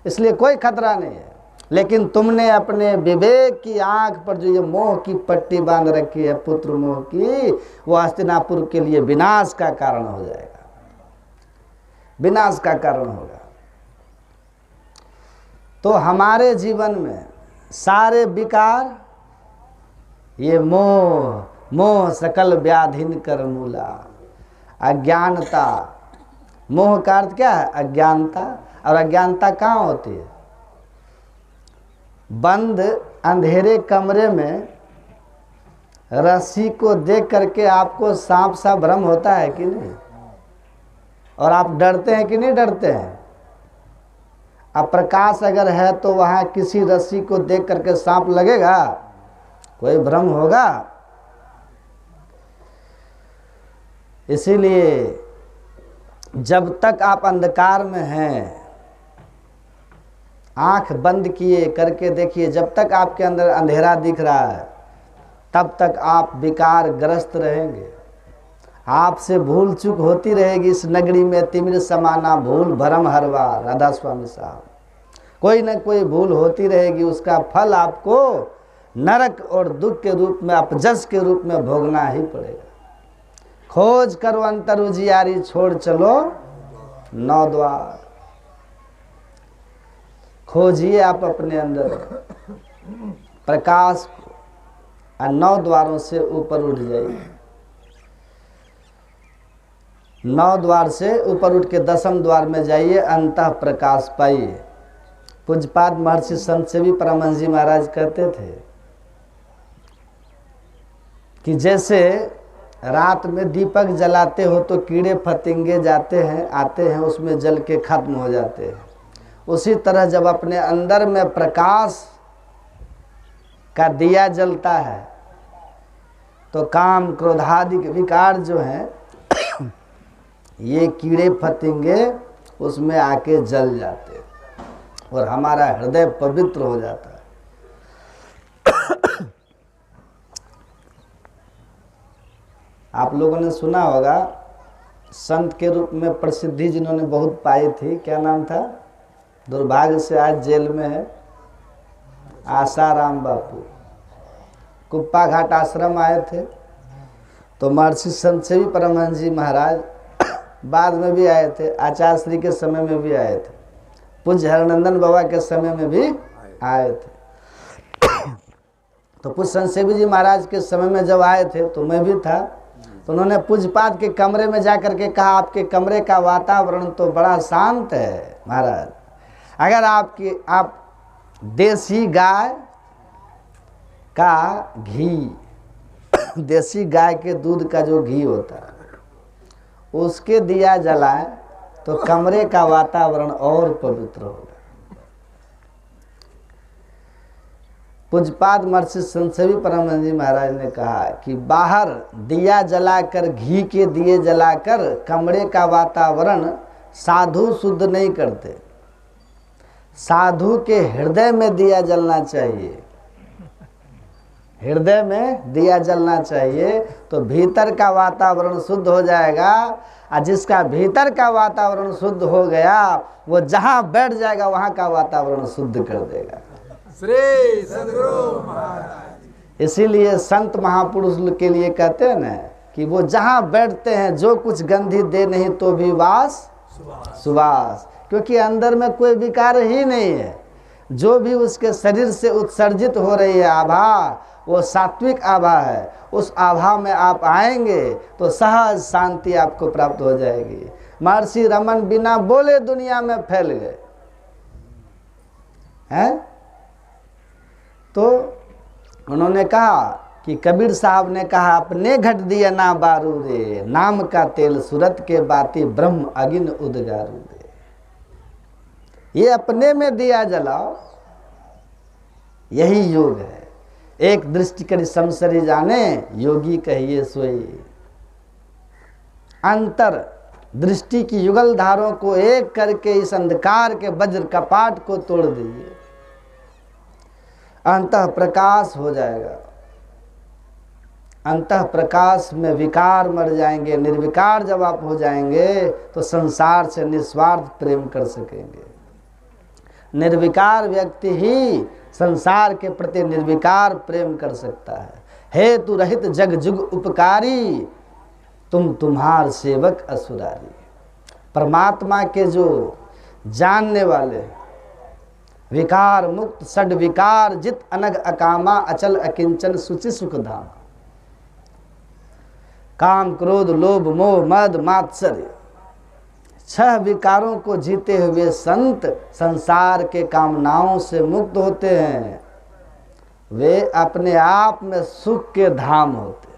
इसलिए कोई खतरा नहीं है। लेकिन तुमने अपने विवेक की आंख पर जो ये मोह की पट्टी बांध रखी है पुत्र मोह की, वो हस्तिनापुर के लिए विनाश का कारण हो जाएगा, विनाश का कारण होगा। तो हमारे जीवन में सारे विकार, ये मोह सकल व्याधिन कर मूला, अज्ञानता, मोह का अर्थ क्या है? अज्ञानता। और अज्ञानता कहाँ होती है? बंद अंधेरे कमरे में रस्सी को देख करके आपको सांप सा भ्रम होता है कि नहीं? और आप डरते हैं कि नहीं डरते हैं? अब प्रकाश अगर है तो वहाँ किसी रस्सी को देख करके सांप लगेगा? कोई भ्रम होगा? इसीलिए जब तक आप अंधकार में हैं, आंख बंद किए करके देखिए, जब तक आपके अंदर अंधेरा दिख रहा है तब तक आप विकार ग्रस्त रहेंगे। आपसे भूल चूक होती रहेगी। इस नगरी में तिमिर समाना भूल भरम हर बार, राधा स्वामी साहब, कोई ना कोई भूल होती रहेगी, उसका फल आपको नरक और दुख के रूप में, अपजस के रूप में भोगना ही पड़ेगा। खोज करो अंतर उजियारी, छोड़ चलो नौ द्वार। खोजिए आप अपने अंदर प्रकाश को, और नौ द्वारों से ऊपर उठ जाइए। नौ द्वार से ऊपर उठ के 10वें द्वार में जाइए, अंतः प्रकाश पाइए। पूज्यपाद महर्षि संत सेवी परमहंस जी महाराज कहते थे कि जैसे रात में दीपक जलाते हो तो कीड़े फतिंगे जाते हैं आते हैं, उसमें जल के खत्म हो जाते हैं। उसी तरह जब अपने अंदर में प्रकाश का दिया जलता है तो काम क्रोधादि विकार जो हैं ये कीड़े फतिंगे उसमें आके जल जाते और हमारा हृदय पवित्र हो जाता है। आप लोगों ने सुना होगा संत के रूप में प्रसिद्धि जिन्होंने बहुत पाई थी, क्या नाम था, दुर्भाग्य से आज जेल में है, आसाराम बापू। कुप्पा घाट आश्रम आए थे तो महर्षि संत सेवी परमहंस जी महाराज बाद में भी आए थे, आचार्य श्री के समय में भी आए थे, पूज्य हरनंदन बाबा के समय में भी आए थे। तो पूज्य संत सेवी जी महाराज के समय में जब आए थे तो मैं भी था, तो उन्होंने पूज्यपाद के कमरे में जाकर के कहा आपके कमरे का वातावरण तो बड़ा शांत है महाराज, अगर आप देसी गाय का घी, देसी गाय के दूध का जो घी होता है उसके दिया जलाए तो कमरे का वातावरण और पवित्र होगा। पूज्यपाद महर्षि संत सेवी परमहंस जी महाराज ने कहा कि बाहर दिया जलाकर, घी के दिए जलाकर कमरे का वातावरण साधु शुद्ध नहीं करते, साधु के हृदय में दिया जलना चाहिए, हृदय में दिया जलना चाहिए तो भीतर का वातावरण शुद्ध हो जाएगा। और जिसका भीतर का वातावरण शुद्ध हो गया वो जहां बैठ जाएगा वहां का वातावरण शुद्ध कर देगा। श्री सद्गुरु महाराज। इसीलिए संत महापुरुष के लिए कहते हैं ना कि वो जहां बैठते हैं जो कुछ गंधी दे नहीं तो भी वास सुवास, क्योंकि अंदर में कोई विकार ही नहीं है। जो भी उसके शरीर से उत्सर्जित हो रही है आभा वो सात्विक आभा है, उस आभा में आप आएंगे तो सहज शांति आपको प्राप्त हो जाएगी। महर्षि रमन बिना बोले दुनिया में फैल गए हैं। तो उन्होंने कहा कि कबीर साहब ने कहा अपने घट दिया ना बारू रे, नाम का तेल सूरत के बाती ब्रह्म अगिन उदगारू रे। ये अपने में दिया जलाओ, यही योग है। एक दृष्टि करी समसरी जाने, योगी कहिए सोई। अंतर दृष्टि की युगल धारों को एक करके इस अंधकार के वज्र कपाट को तोड़ दीजिए, अंतः प्रकाश हो जाएगा। अंतः प्रकाश में विकार मर जाएंगे। निर्विकार जब आप हो जाएंगे तो संसार से निस्वार्थ प्रेम कर सकेंगे। निर्विकार व्यक्ति ही संसार के प्रति निर्विकार प्रेम कर सकता है। हेतु रहित जग जुग उपकारी, तुम्हार सेवक असुरारी। परमात्मा के जो जानने वाले, विकार मुक्त षड विकार जित अनग अकामा अचल अकिंचन सुचि सुख धाम। काम क्रोध लोभ मोह मद मात्सर्य, 6 विकारों को जीते हुए संत संसार के कामनाओं से मुक्त होते हैं। वे अपने आप में सुख के धाम होते हैं।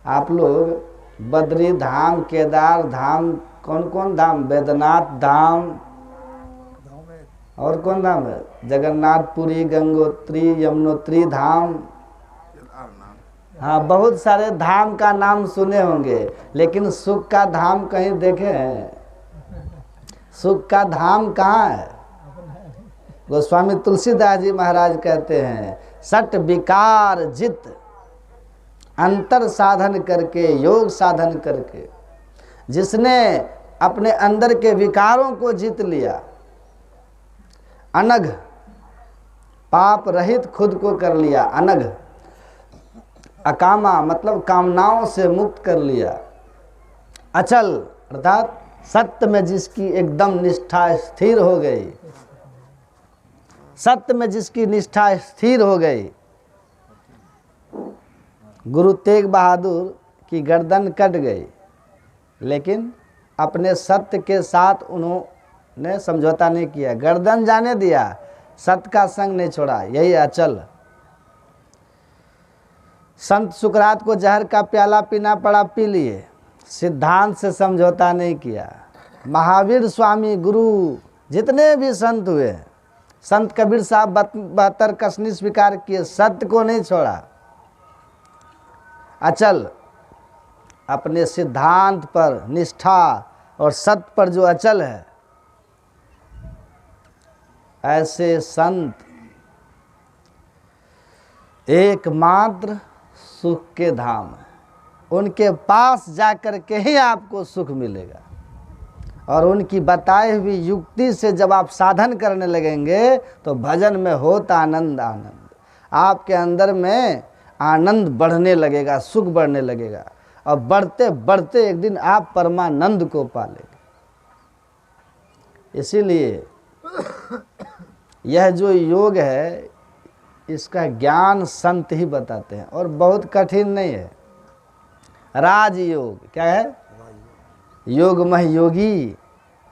आप लोग बद्री धाम, केदार धाम, कौन कौन धाम, वैद्यनाथ धाम और कौन धाम है, जगन्नाथपुरी, गंगोत्री, यमुनोत्री धाम, हाँ बहुत सारे धाम का नाम सुने होंगे, लेकिन सुख का धाम कहीं देखे हैं? सुख का धाम कहाँ है? गोस्वामी तुलसीदास जी महाराज कहते हैं, सट विकार जित, अंतर साधन करके, योग साधन करके, जिसने अपने अंदर के विकारों को जीत लिया, अनघ पाप रहित खुद को कर लिया, अनघ अकामा मतलब कामनाओं से मुक्त कर लिया, अचल अर्थात सत्य में जिसकी एकदम निष्ठा स्थिर हो गई, सत्य में जिसकी निष्ठा स्थिर हो गई। गुरु तेग बहादुर की गर्दन कट गई, लेकिन अपने सत्य के साथ उन्होंने समझौता नहीं किया, गर्दन जाने दिया, सत्य का संग नहीं छोड़ा, यही अचल। संत सुकरात को जहर का प्याला पीना पड़ा, पी लिए, सिद्धांत से समझौता नहीं किया। महावीर स्वामी गुरु जितने भी संत हुए, संत कबीर साहब 72 कसनी स्वीकार किए, सत्य को नहीं छोड़ा। अचल, अपने सिद्धांत पर निष्ठा और सत्य पर जो अचल है, ऐसे संत एकमात्र सुख के धाम है। उनके पास जाकर के ही आपको सुख मिलेगा। और उनकी बताई हुई युक्ति से जब आप साधन करने लगेंगे तो भजन में होता आनंद आनंद, आपके अंदर में आनंद बढ़ने लगेगा, सुख बढ़ने लगेगा, और बढ़ते बढ़ते एक दिन आप परमानंद को पालेंगे। इसीलिए यह जो योग है, इसका ज्ञान संत ही बताते हैं और बहुत कठिन नहीं है। राजयोग क्या है? योग मह योगी,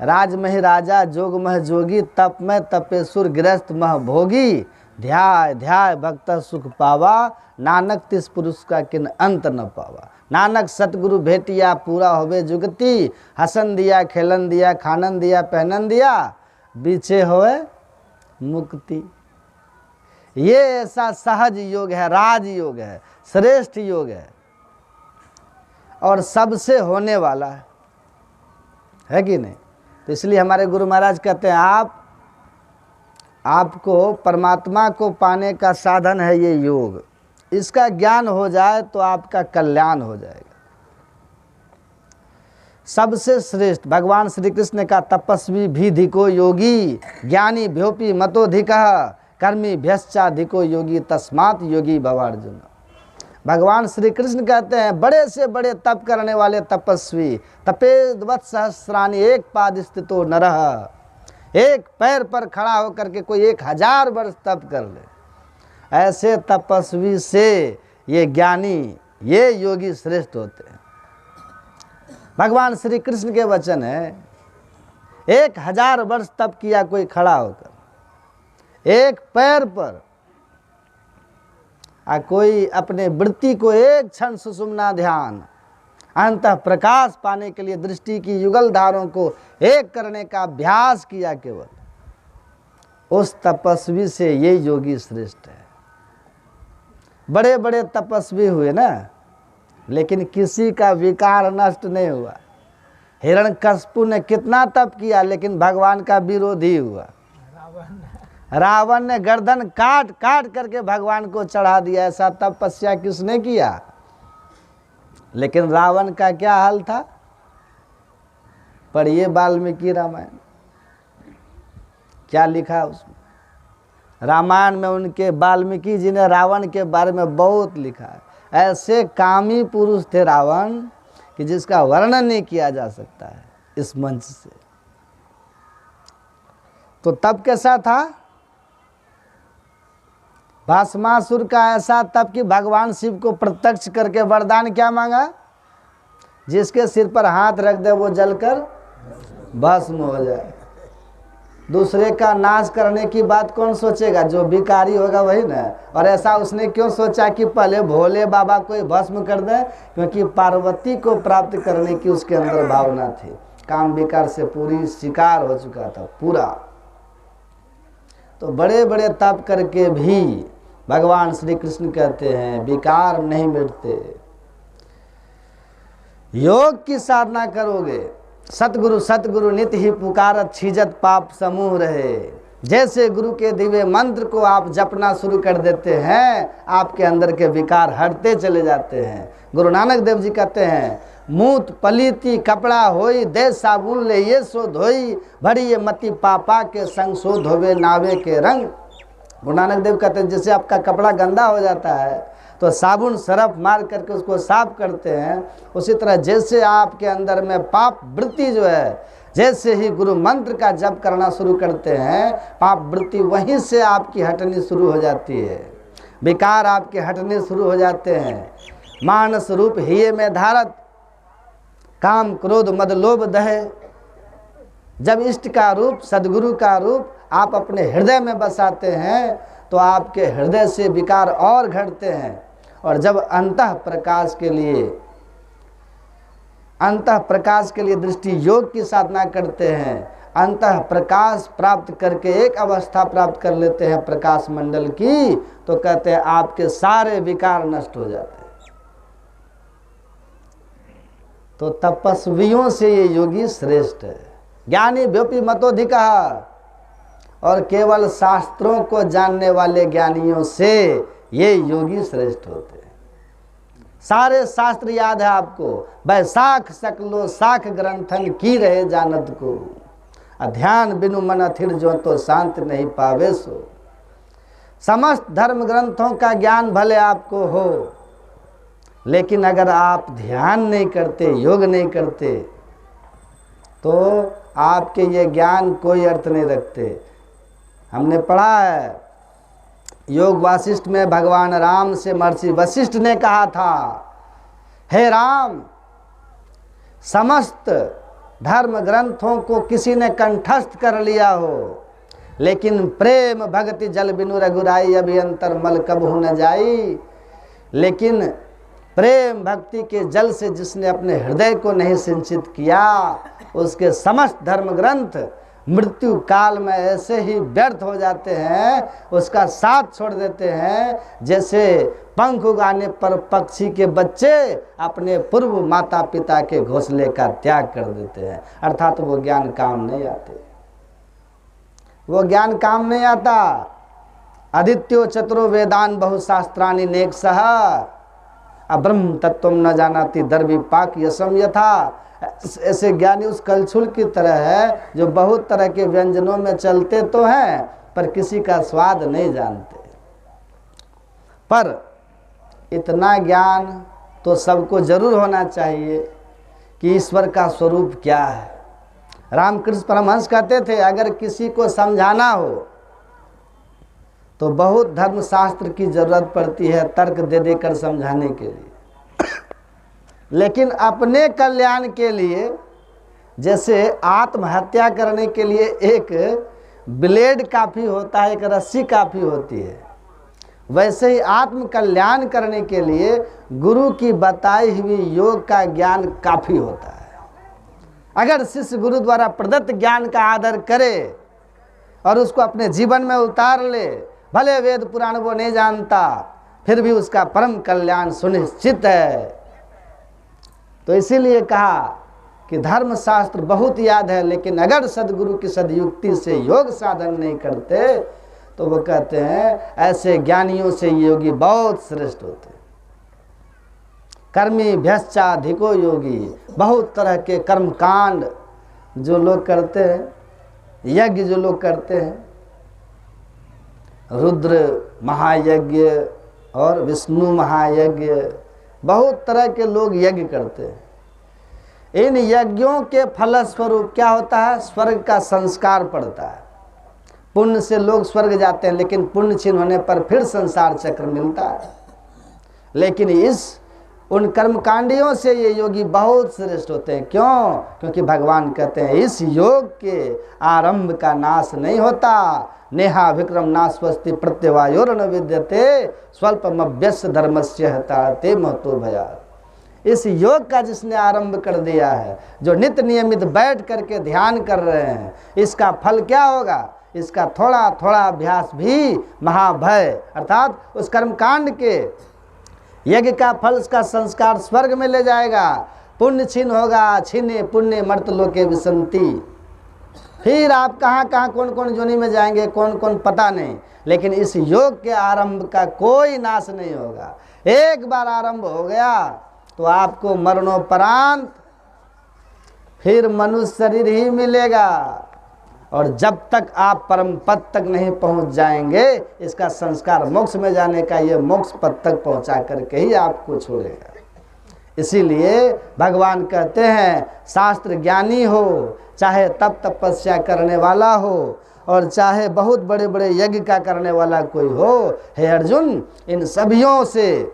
राज मह राजा, जोग मह जोगी, तप में तपेसुर, गृहस्थ मह भोगी, ध्याय ध्याय भक्त सुख पावा, नानक तिस पुरुष का किन अंत न पावा। नानक सतगुरु भेटिया पूरा होवे जुगति, हसन दिया खेलन दिया, खानन दिया पहनन दिया, बीचे होवे मुक्ति। ये ऐसा सहज योग है, राज योग है, श्रेष्ठ योग है और सबसे होने वाला है कि नहीं? तो इसलिए हमारे गुरु महाराज कहते हैं आपको परमात्मा को पाने का साधन है ये योग। इसका ज्ञान हो जाए तो आपका कल्याण हो जाएगा। सबसे श्रेष्ठ भगवान श्री कृष्ण ने कहा, तपस्वी भी धिको योगी, ज्ञानी भ्योपी मतोधिकः, कर्मी भ्यश्चाधिको योगी, तस्मात् योगी भवार्जुन। भगवान श्री कृष्ण कहते हैं, बड़े से बड़े तप करने वाले तपस्वी, तपेद्वत् सहस्राणि एक पाद स्थितो नरः, एक पैर पर खड़ा होकर के कोई 1000 वर्ष तप कर ले, ऐसे तपस्वी से ये ज्ञानी, ये योगी श्रेष्ठ होते हैं। भगवान श्री कृष्ण के वचन है, 1000 वर्ष तप किया कोई खड़ा होकर, एक पैर पर, कोई अपने वृत्ति को एक क्षण सुषुम्ना ध्यान, अंतः प्रकाश पाने के लिए दृष्टि की युगल धारों को एक करने का अभ्यास किया केवल, उस तपस्वी से ये योगी श्रेष्ठ है। बड़े बड़े तपस्वी हुए ना, लेकिन किसी का विकार नष्ट नहीं हुआ। हिरण्यकश्यप ने कितना तप किया लेकिन भगवान का विरोधी हुआ। रावण ने गर्दन काट काट करके भगवान को चढ़ा दिया। ऐसा तपस्या किसने किया? लेकिन रावण का क्या हाल था? पढ़िए वाल्मीकि रामायण, क्या लिखा उसमें। रामायण में उनके वाल्मीकि जी ने रावण के बारे में बहुत लिखा है। ऐसे कामी पुरुष थे रावण कि जिसका वर्णन नहीं किया जा सकता है इस मंच से। तो तब कैसा था? भस्मासुर का ऐसा तप कि भगवान शिव को प्रत्यक्ष करके वरदान क्या मांगा? जिसके सिर पर हाथ रख दे वो जलकर भस्म हो जाए। दूसरे का नाश करने की बात कौन सोचेगा? जो भिखारी होगा वही ना। और ऐसा उसने क्यों सोचा कि पहले भोले बाबा को भस्म कर दे? क्योंकि पार्वती को प्राप्त करने की उसके अंदर भावना थी। काम विकार से पूरी शिकार हो चुका था पूरा। तो बड़े बड़े तप करके भी भगवान श्री कृष्ण कहते हैं विकार नहीं मिटते। योग की साधना करोगे, सतगुरु सतगुरु नित्य ही पुकारत, छीजत पाप समूह रहे। जैसे गुरु के दिव्य मंत्र को आप जपना शुरू कर देते हैं, आपके अंदर के विकार हटते चले जाते हैं। गुरु नानक देव जी कहते हैं, मूत पलीती कपड़ा होई, दे साबुन ले ये सो धोई, भरी ये मति पापा के संग सो धोवे नावे के रंग। गुरु नानक देव कहते हैं जैसे आपका कपड़ा गंदा हो जाता है तो साबुन सरफ मार करके उसको साफ करते हैं, उसी तरह जैसे आपके अंदर में पाप वृत्ति जो है, जैसे ही गुरु मंत्र का जप करना शुरू करते हैं, पाप वृत्ति वहीं से आपकी हटनी शुरू हो जाती है। विकार आपके हटने शुरू हो जाते हैं। मानस रूप हिये में धारत, काम क्रोध मद लोभ दहे। जब इष्ट का रूप, सदगुरु का रूप आप अपने हृदय में बसाते हैं तो आपके हृदय से विकार और घटते हैं। और जब अंतः प्रकाश के लिए दृष्टि योग की साधना करते हैं, अंतः प्रकाश प्राप्त करके एक अवस्था प्राप्त कर लेते हैं प्रकाश मंडल की, तो कहते हैं आपके सारे विकार नष्ट हो जाते हैं। तो तपस्वियों से ये योगी श्रेष्ठ है। ज्ञानी व्योपि मतोधिका, और केवल शास्त्रों को जानने वाले ज्ञानियों से ये योगी श्रेष्ठ होते हैं। सारे शास्त्र याद है आपको, बैसाख सकलो साख ग्रंथन की रहे जानत को, अध्यान बिनु मन अथिर जो तो शांत नहीं पावे सो। समस्त धर्म ग्रंथों का ज्ञान भले आपको हो, लेकिन अगर आप ध्यान नहीं करते, योग नहीं करते, तो आपके ये ज्ञान कोई अर्थ नहीं रखते। हमने पढ़ा है योग वासिष्ठ में भगवान राम से महर्षि वशिष्ठ ने कहा था, हे राम, समस्त धर्म ग्रंथों को किसी ने कंठस्थ कर लिया हो, लेकिन प्रेम भक्ति जल बिनु रघुराई अभियंतर मल कबहु न जाई। लेकिन प्रेम भक्ति के जल से जिसने अपने हृदय को नहीं सिंचित किया, उसके समस्त धर्म ग्रंथ मृत्यु काल में ऐसे ही व्यर्थ हो जाते हैं, उसका साथ छोड़ देते हैं, जैसे पंख उगाने पर पक्षी के बच्चे अपने पूर्व माता पिता के घोंसले का त्याग कर देते हैं। अर्थात वो ज्ञान काम नहीं आते, वो ज्ञान काम नहीं आता। आदित्यो चतुरो वेदान बहुशास्त्राणि नेक सह, अब्रह्म तत्व न जानाति दर्वी पाक यसम यथा। ऐसे ज्ञानी उस कलछुल की तरह है जो बहुत तरह के व्यंजनों में चलते तो हैं, पर किसी का स्वाद नहीं जानते। पर इतना ज्ञान तो सबको जरूर होना चाहिए कि ईश्वर का स्वरूप क्या है। रामकृष्ण परमहंस कहते थे, अगर किसी को समझाना हो तो बहुत धर्मशास्त्र की जरूरत पड़ती है तर्क दे देकर समझाने के लिए, लेकिन अपने कल्याण के लिए, जैसे आत्महत्या करने के लिए एक ब्लेड काफ़ी होता है, एक रस्सी काफ़ी होती है, वैसे ही आत्म कल्याण करने के लिए गुरु की बताई हुई योग का ज्ञान काफ़ी होता है। अगर शिष्य गुरु द्वारा प्रदत्त ज्ञान का आदर करे और उसको अपने जीवन में उतार ले, भले वेद पुराण वो नहीं जानता, फिर भी उसका परम कल्याण सुनिश्चित है। तो इसीलिए कहा कि धर्मशास्त्र बहुत याद है, लेकिन अगर सदगुरु की सदयुक्ति से योग साधन नहीं करते तो वो कहते हैं ऐसे ज्ञानियों से योगी बहुत श्रेष्ठ होते। कर्मी भ्यश्चाधिको योगी, बहुत तरह के कर्म कांड जो लोग करते हैं, यज्ञ जो लोग करते हैं, रुद्र महायज्ञ और विष्णु महायज्ञ, बहुत तरह के लोग यज्ञ करते हैं। इन यज्ञों के फलस्वरूप क्या होता है? स्वर्ग का संस्कार पड़ता है। पुण्य से लोग स्वर्ग जाते हैं, लेकिन पुण्य क्षीण होने पर फिर संसार चक्र मिलता है। लेकिन उन कर्मकांडियों से ये योगी बहुत श्रेष्ठ होते हैं। क्यों? क्योंकि भगवान कहते हैं इस योग के आरंभ का नाश नहीं होता। नेहा विक्रम नास्वस्ति प्रत्यवायोर न विद्यते स्वल्पमभ्यस्य धर्मस्य हताते महतो भयात्। इस योग का जिसने आरंभ कर दिया है, जो नित्य नियमित बैठ करके ध्यान कर रहे हैं, इसका फल क्या होगा? इसका थोड़ा थोड़ा अभ्यास भी महाभय, अर्थात उस कर्मकांड के यज्ञ का फल, उसका संस्कार स्वर्ग में ले जाएगा। पुण्य छीन होगा, छीने पुण्य मर्त लोके विसंति। फिर आप कहाँ कहाँ कौन कौन जोनी में जाएंगे, कौन कौन पता नहीं, लेकिन इस योग के आरंभ का कोई नाश नहीं होगा। एक बार आरंभ हो गया तो आपको मरणोपरांत फिर मनुष्य शरीर ही मिलेगा, और जब तक आप परम पद तक नहीं पहुंच जाएंगे, इसका संस्कार मोक्ष में जाने का, ये मोक्ष पद तक पहुंचा करके ही आपको छोड़ेगा। इसीलिए भगवान कहते हैं शास्त्र ज्ञानी हो, चाहे तप तपस्या करने वाला हो, और चाहे बहुत बड़े बड़े यज्ञ का करने वाला कोई हो, हे अर्जुन, इन सभियों से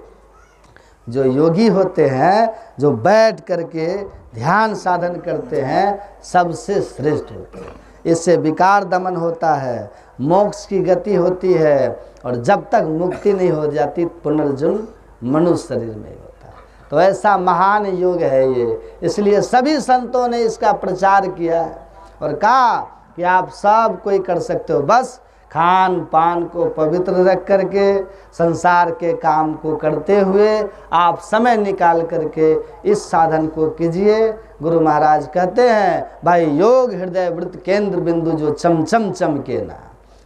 जो योगी होते हैं, जो बैठ करके ध्यान साधन करते हैं, सबसे श्रेष्ठ होते हैं। इससे विकार दमन होता है, मोक्ष की गति होती है, और जब तक मुक्ति नहीं हो जाती पुनर्जन्म मनुष्य शरीर में होता है। तो ऐसा महान योग है ये, इसलिए सभी संतों ने इसका प्रचार किया है। और कहा कि आप सब कोई कर सकते हो, बस खान पान को पवित्र रख करके संसार के काम को करते हुए आप समय निकाल करके इस साधन को कीजिए। गुरु महाराज कहते हैं भाई योग हृदय वृत्त केंद्र बिंदु जो चमचम चमके ना,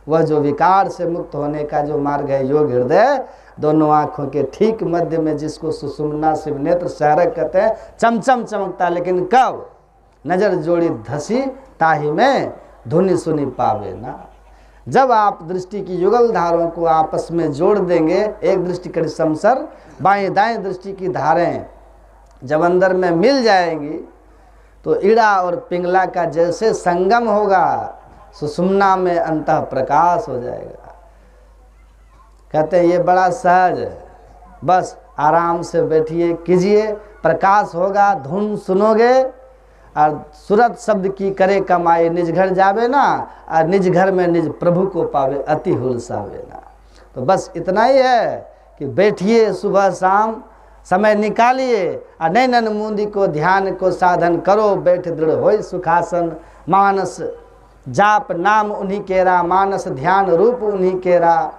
वह जो विकार से मुक्त होने का जो मार्ग है योग हृदय दोनों आंखों के ठीक मध्य में, जिसको सुषुम्ना शिव नेत्र सहरक कहते हैं, चमचम चमकता। लेकिन कब? नजर जोड़ी धसी ताही में धुनी सुनी पावे ना। जब आप दृष्टि की युगल धारों को आपस में जोड़ देंगे, एक दृष्टि करी समसर, बाएं दाएं दृष्टि की धारें जब अंदर में मिल जाएंगी तो ईड़ा और पिंगला का जैसे संगम होगा, सुषुम्ना में अंतः प्रकाश हो जाएगा। कहते हैं ये बड़ा सहज है, बस आराम से बैठिए कीजिए, प्रकाश होगा, धुन सुनोगे और सूरत शब्द की करे कमाए निज घर जावे ना, और निज घर में निज प्रभु को पावे अति हुलसावे ना। तो बस इतना ही है कि बैठिए, सुबह शाम समय निकालिए और नैनन मूंदी को ध्यान को साधन करो, बैठ दृढ़ होय सुखासन, मानस जाप नाम उन्हीं केरा, मानस ध्यान रूप उन्हीं केरा,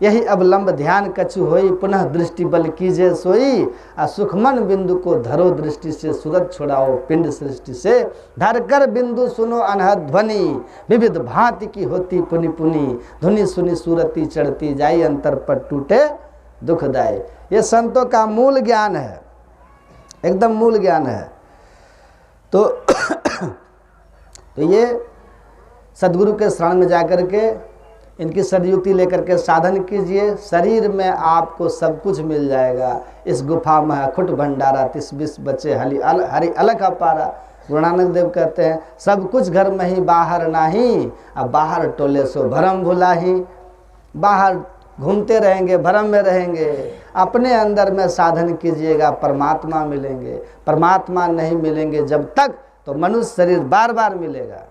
यही अवलंब ध्यान कछु होई, पुनः दृष्टि बल कीजे सोई, और सुखमन बिंदु को धरो दृष्टि से, सूरत छुड़ाओ पिंड सृष्टि से, धर कर बिंदु सुनो अनहद ध्वनि, विविध भांति की होती पुनि पुनि, धुनि सुनी सूरती चढ़ती जाई, अंतर पर टूटे दुखदाई। ये संतों का मूल ज्ञान है, एकदम मूल ज्ञान है। तो ये सदगुरु के शरण में जाकर के इनकी सदयुक्ति लेकर के साधन कीजिए, शरीर में आपको सब कुछ मिल जाएगा। इस गुफा में अखुट भंडारा, 30-20 बच्चे हरि अलग अपारा। गुरु नानक देव कहते हैं सब कुछ घर में ही बाहर नाही, अब बाहर टोले सो भरम भुलाही। बाहर घूमते रहेंगे, भरम में रहेंगे, अपने अंदर में साधन कीजिएगा, परमात्मा मिलेंगे। परमात्मा नहीं मिलेंगे जब तक तो मनुष्य शरीर बार बार मिलेगा।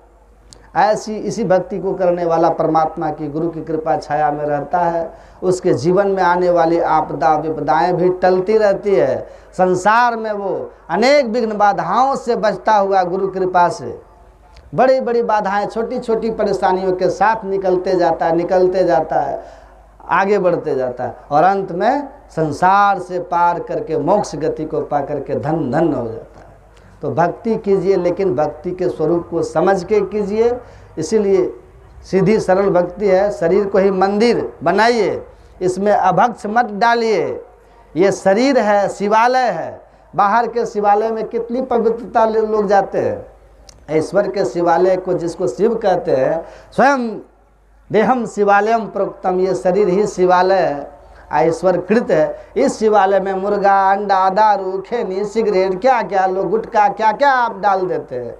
ऐसी इसी भक्ति को करने वाला परमात्मा की गुरु की कृपा छाया में रहता है, उसके जीवन में आने वाली आपदा विपदाएं भी टलती रहती है। संसार में वो अनेक विघ्न बाधाओं से बचता हुआ गुरु कृपा से बड़ी बड़ी बाधाएं, छोटी छोटी परेशानियों के साथ निकलते जाता है, आगे बढ़ते जाता है, और अंत में संसार से पार करके मोक्ष गति को पा करके धन धन हो जाता है। तो भक्ति कीजिए, लेकिन भक्ति के स्वरूप को समझ के कीजिए। इसीलिए सीधी सरल भक्ति है, शरीर को ही मंदिर बनाइए, इसमें अभक्ष मत डालिए। ये शरीर है, शिवालय है। बाहर के शिवालय में कितनी पवित्रता लोग जाते हैं। ईश्वर के शिवालय को जिसको शिव कहते हैं, स्वयं देहम शिवालयम प्रोक्तम, ये शरीर ही शिवालय है, ईश्वर कृत है। इस शिवालय में मुर्गा, अंडा, दारू, खैनी, सिगरेट, क्या क्या लोग, गुटखा, क्या क्या आप डाल देते हैं।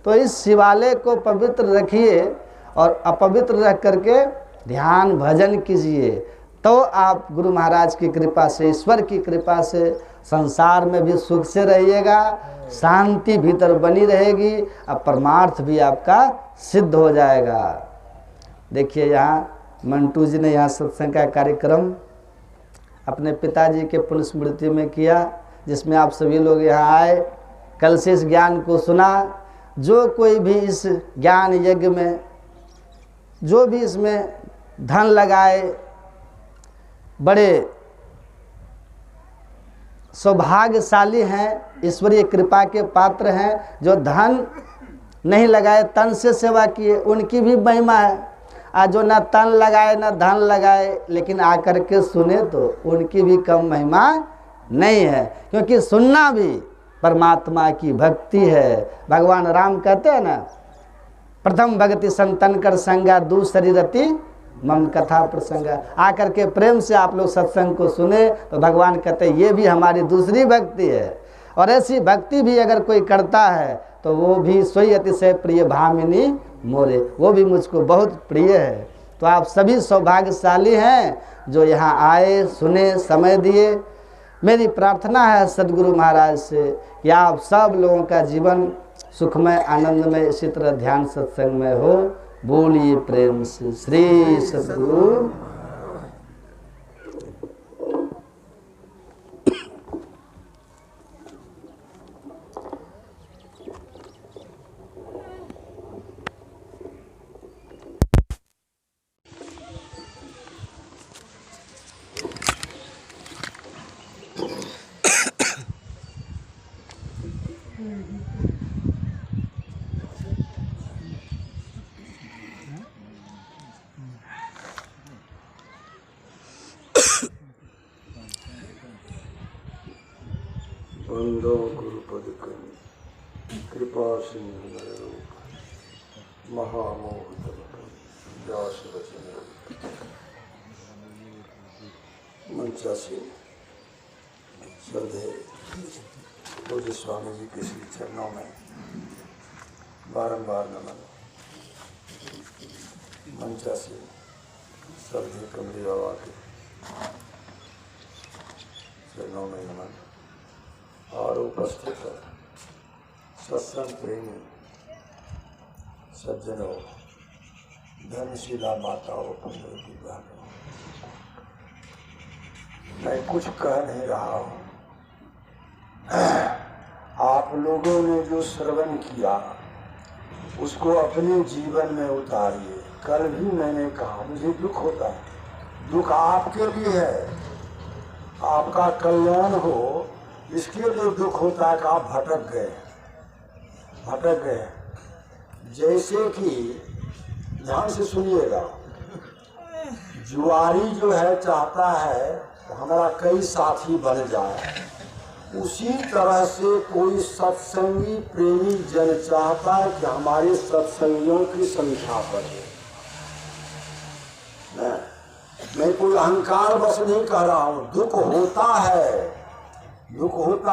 तो इस शिवालय को पवित्र रखिए और अपवित्र रख करके ध्यान भजन कीजिए, तो आप गुरु महाराज की कृपा से, ईश्वर की कृपा से संसार में भी सुख से रहिएगा, शांति भीतर बनी रहेगी और परमार्थ भी आपका सिद्ध हो जाएगा। देखिए यहाँ मंटू जी ने यहाँ सत्संग का कार्यक्रम अपने पिताजी के पुण्य स्मृति में किया, जिसमें आप सभी लोग यहाँ आए, कल से इस ज्ञान को सुना। जो कोई भी इस ज्ञान यज्ञ में, जो भी इसमें धन लगाए, बड़े सौभाग्यशाली हैं, ईश्वरीय कृपा के पात्र हैं। जो धन नहीं लगाए, तन से सेवा किए, उनकी भी महिमा है। जो ना तन लगाए ना धन लगाए, लेकिन आकर के सुने, तो उनकी भी कम महिमा नहीं है, क्योंकि सुनना भी परमात्मा की भक्ति है। भगवान राम कहते हैं ना, प्रथम भक्ति संतन कर संगा, दूसरी रति मम कथा प्रसंगा। आकर के प्रेम से आप लोग सत्संग को सुने तो भगवान कहते हैं ये भी हमारी दूसरी भक्ति है। और ऐसी भक्ति भी अगर कोई करता है तो वो भी सोई अतिशय प्रिय भामिनी मोरे, वो भी मुझको बहुत प्रिय है। तो आप सभी सौभाग्यशाली हैं जो यहाँ आए, सुने, समय दिए। मेरी प्रार्थना है सदगुरु महाराज से कि आप सब लोगों का जीवन सुखमय, आनंदमय, इसी तरह ध्यान सत्संग में हो। बोलिए प्रेम से श्री सदगुरु। वंदो गुरुपद कृपा सिंधु महामोह व्यास वचन मंचासी श्रद्धे पूज्य स्वामी जी के श्री चरणों में बारंबार नमन। मंचासी श्रद्धे कमली बाबा के चरणों में नमन और उपस्थित सत्संग प्रेमी सज्जनों, धनशिला माताओं, पुण्यों बहनों, मैं कुछ कह नहीं रहा हूँ। आप लोगों ने जो श्रवण किया उसको अपने जीवन में उतारिए। कल भी मैंने कहा मुझे दुख होता है, दुख आपके लिए है, आपका कल्याण हो इसके लिए दुख होता है कि आप भटक गए। जैसे कि ध्यान से सुनिएगा, जुआरी जो है चाहता है हमारा कई साथी बन जाए, उसी तरह से कोई सत्संगी प्रेमी जन चाहता है कि हमारे सत्संगियों की संख्या बढ़े। मैं कोई अहंकार बस नहीं कह रहा हूँ, दुख होता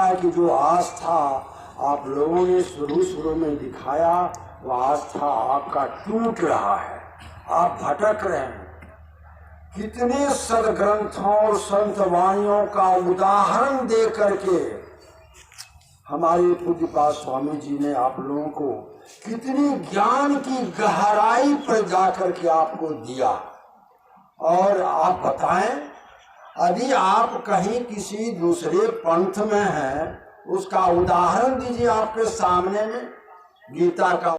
है कि जो आस्था आप लोगों ने शुरू में दिखाया वो आस्था आपका टूट रहा है, आप भटक रहे हैं। कितने सदग्रंथों और संत वाणियों का उदाहरण दे करके हमारे पूज्यपाद स्वामी जी ने आप लोगों को कितनी ज्ञान की गहराई पर जाकर के आपको दिया। और आप बताएं, यदि आप कहीं किसी दूसरे पंथ में हैं उसका उदाहरण दीजिए आपके सामने में। गीता का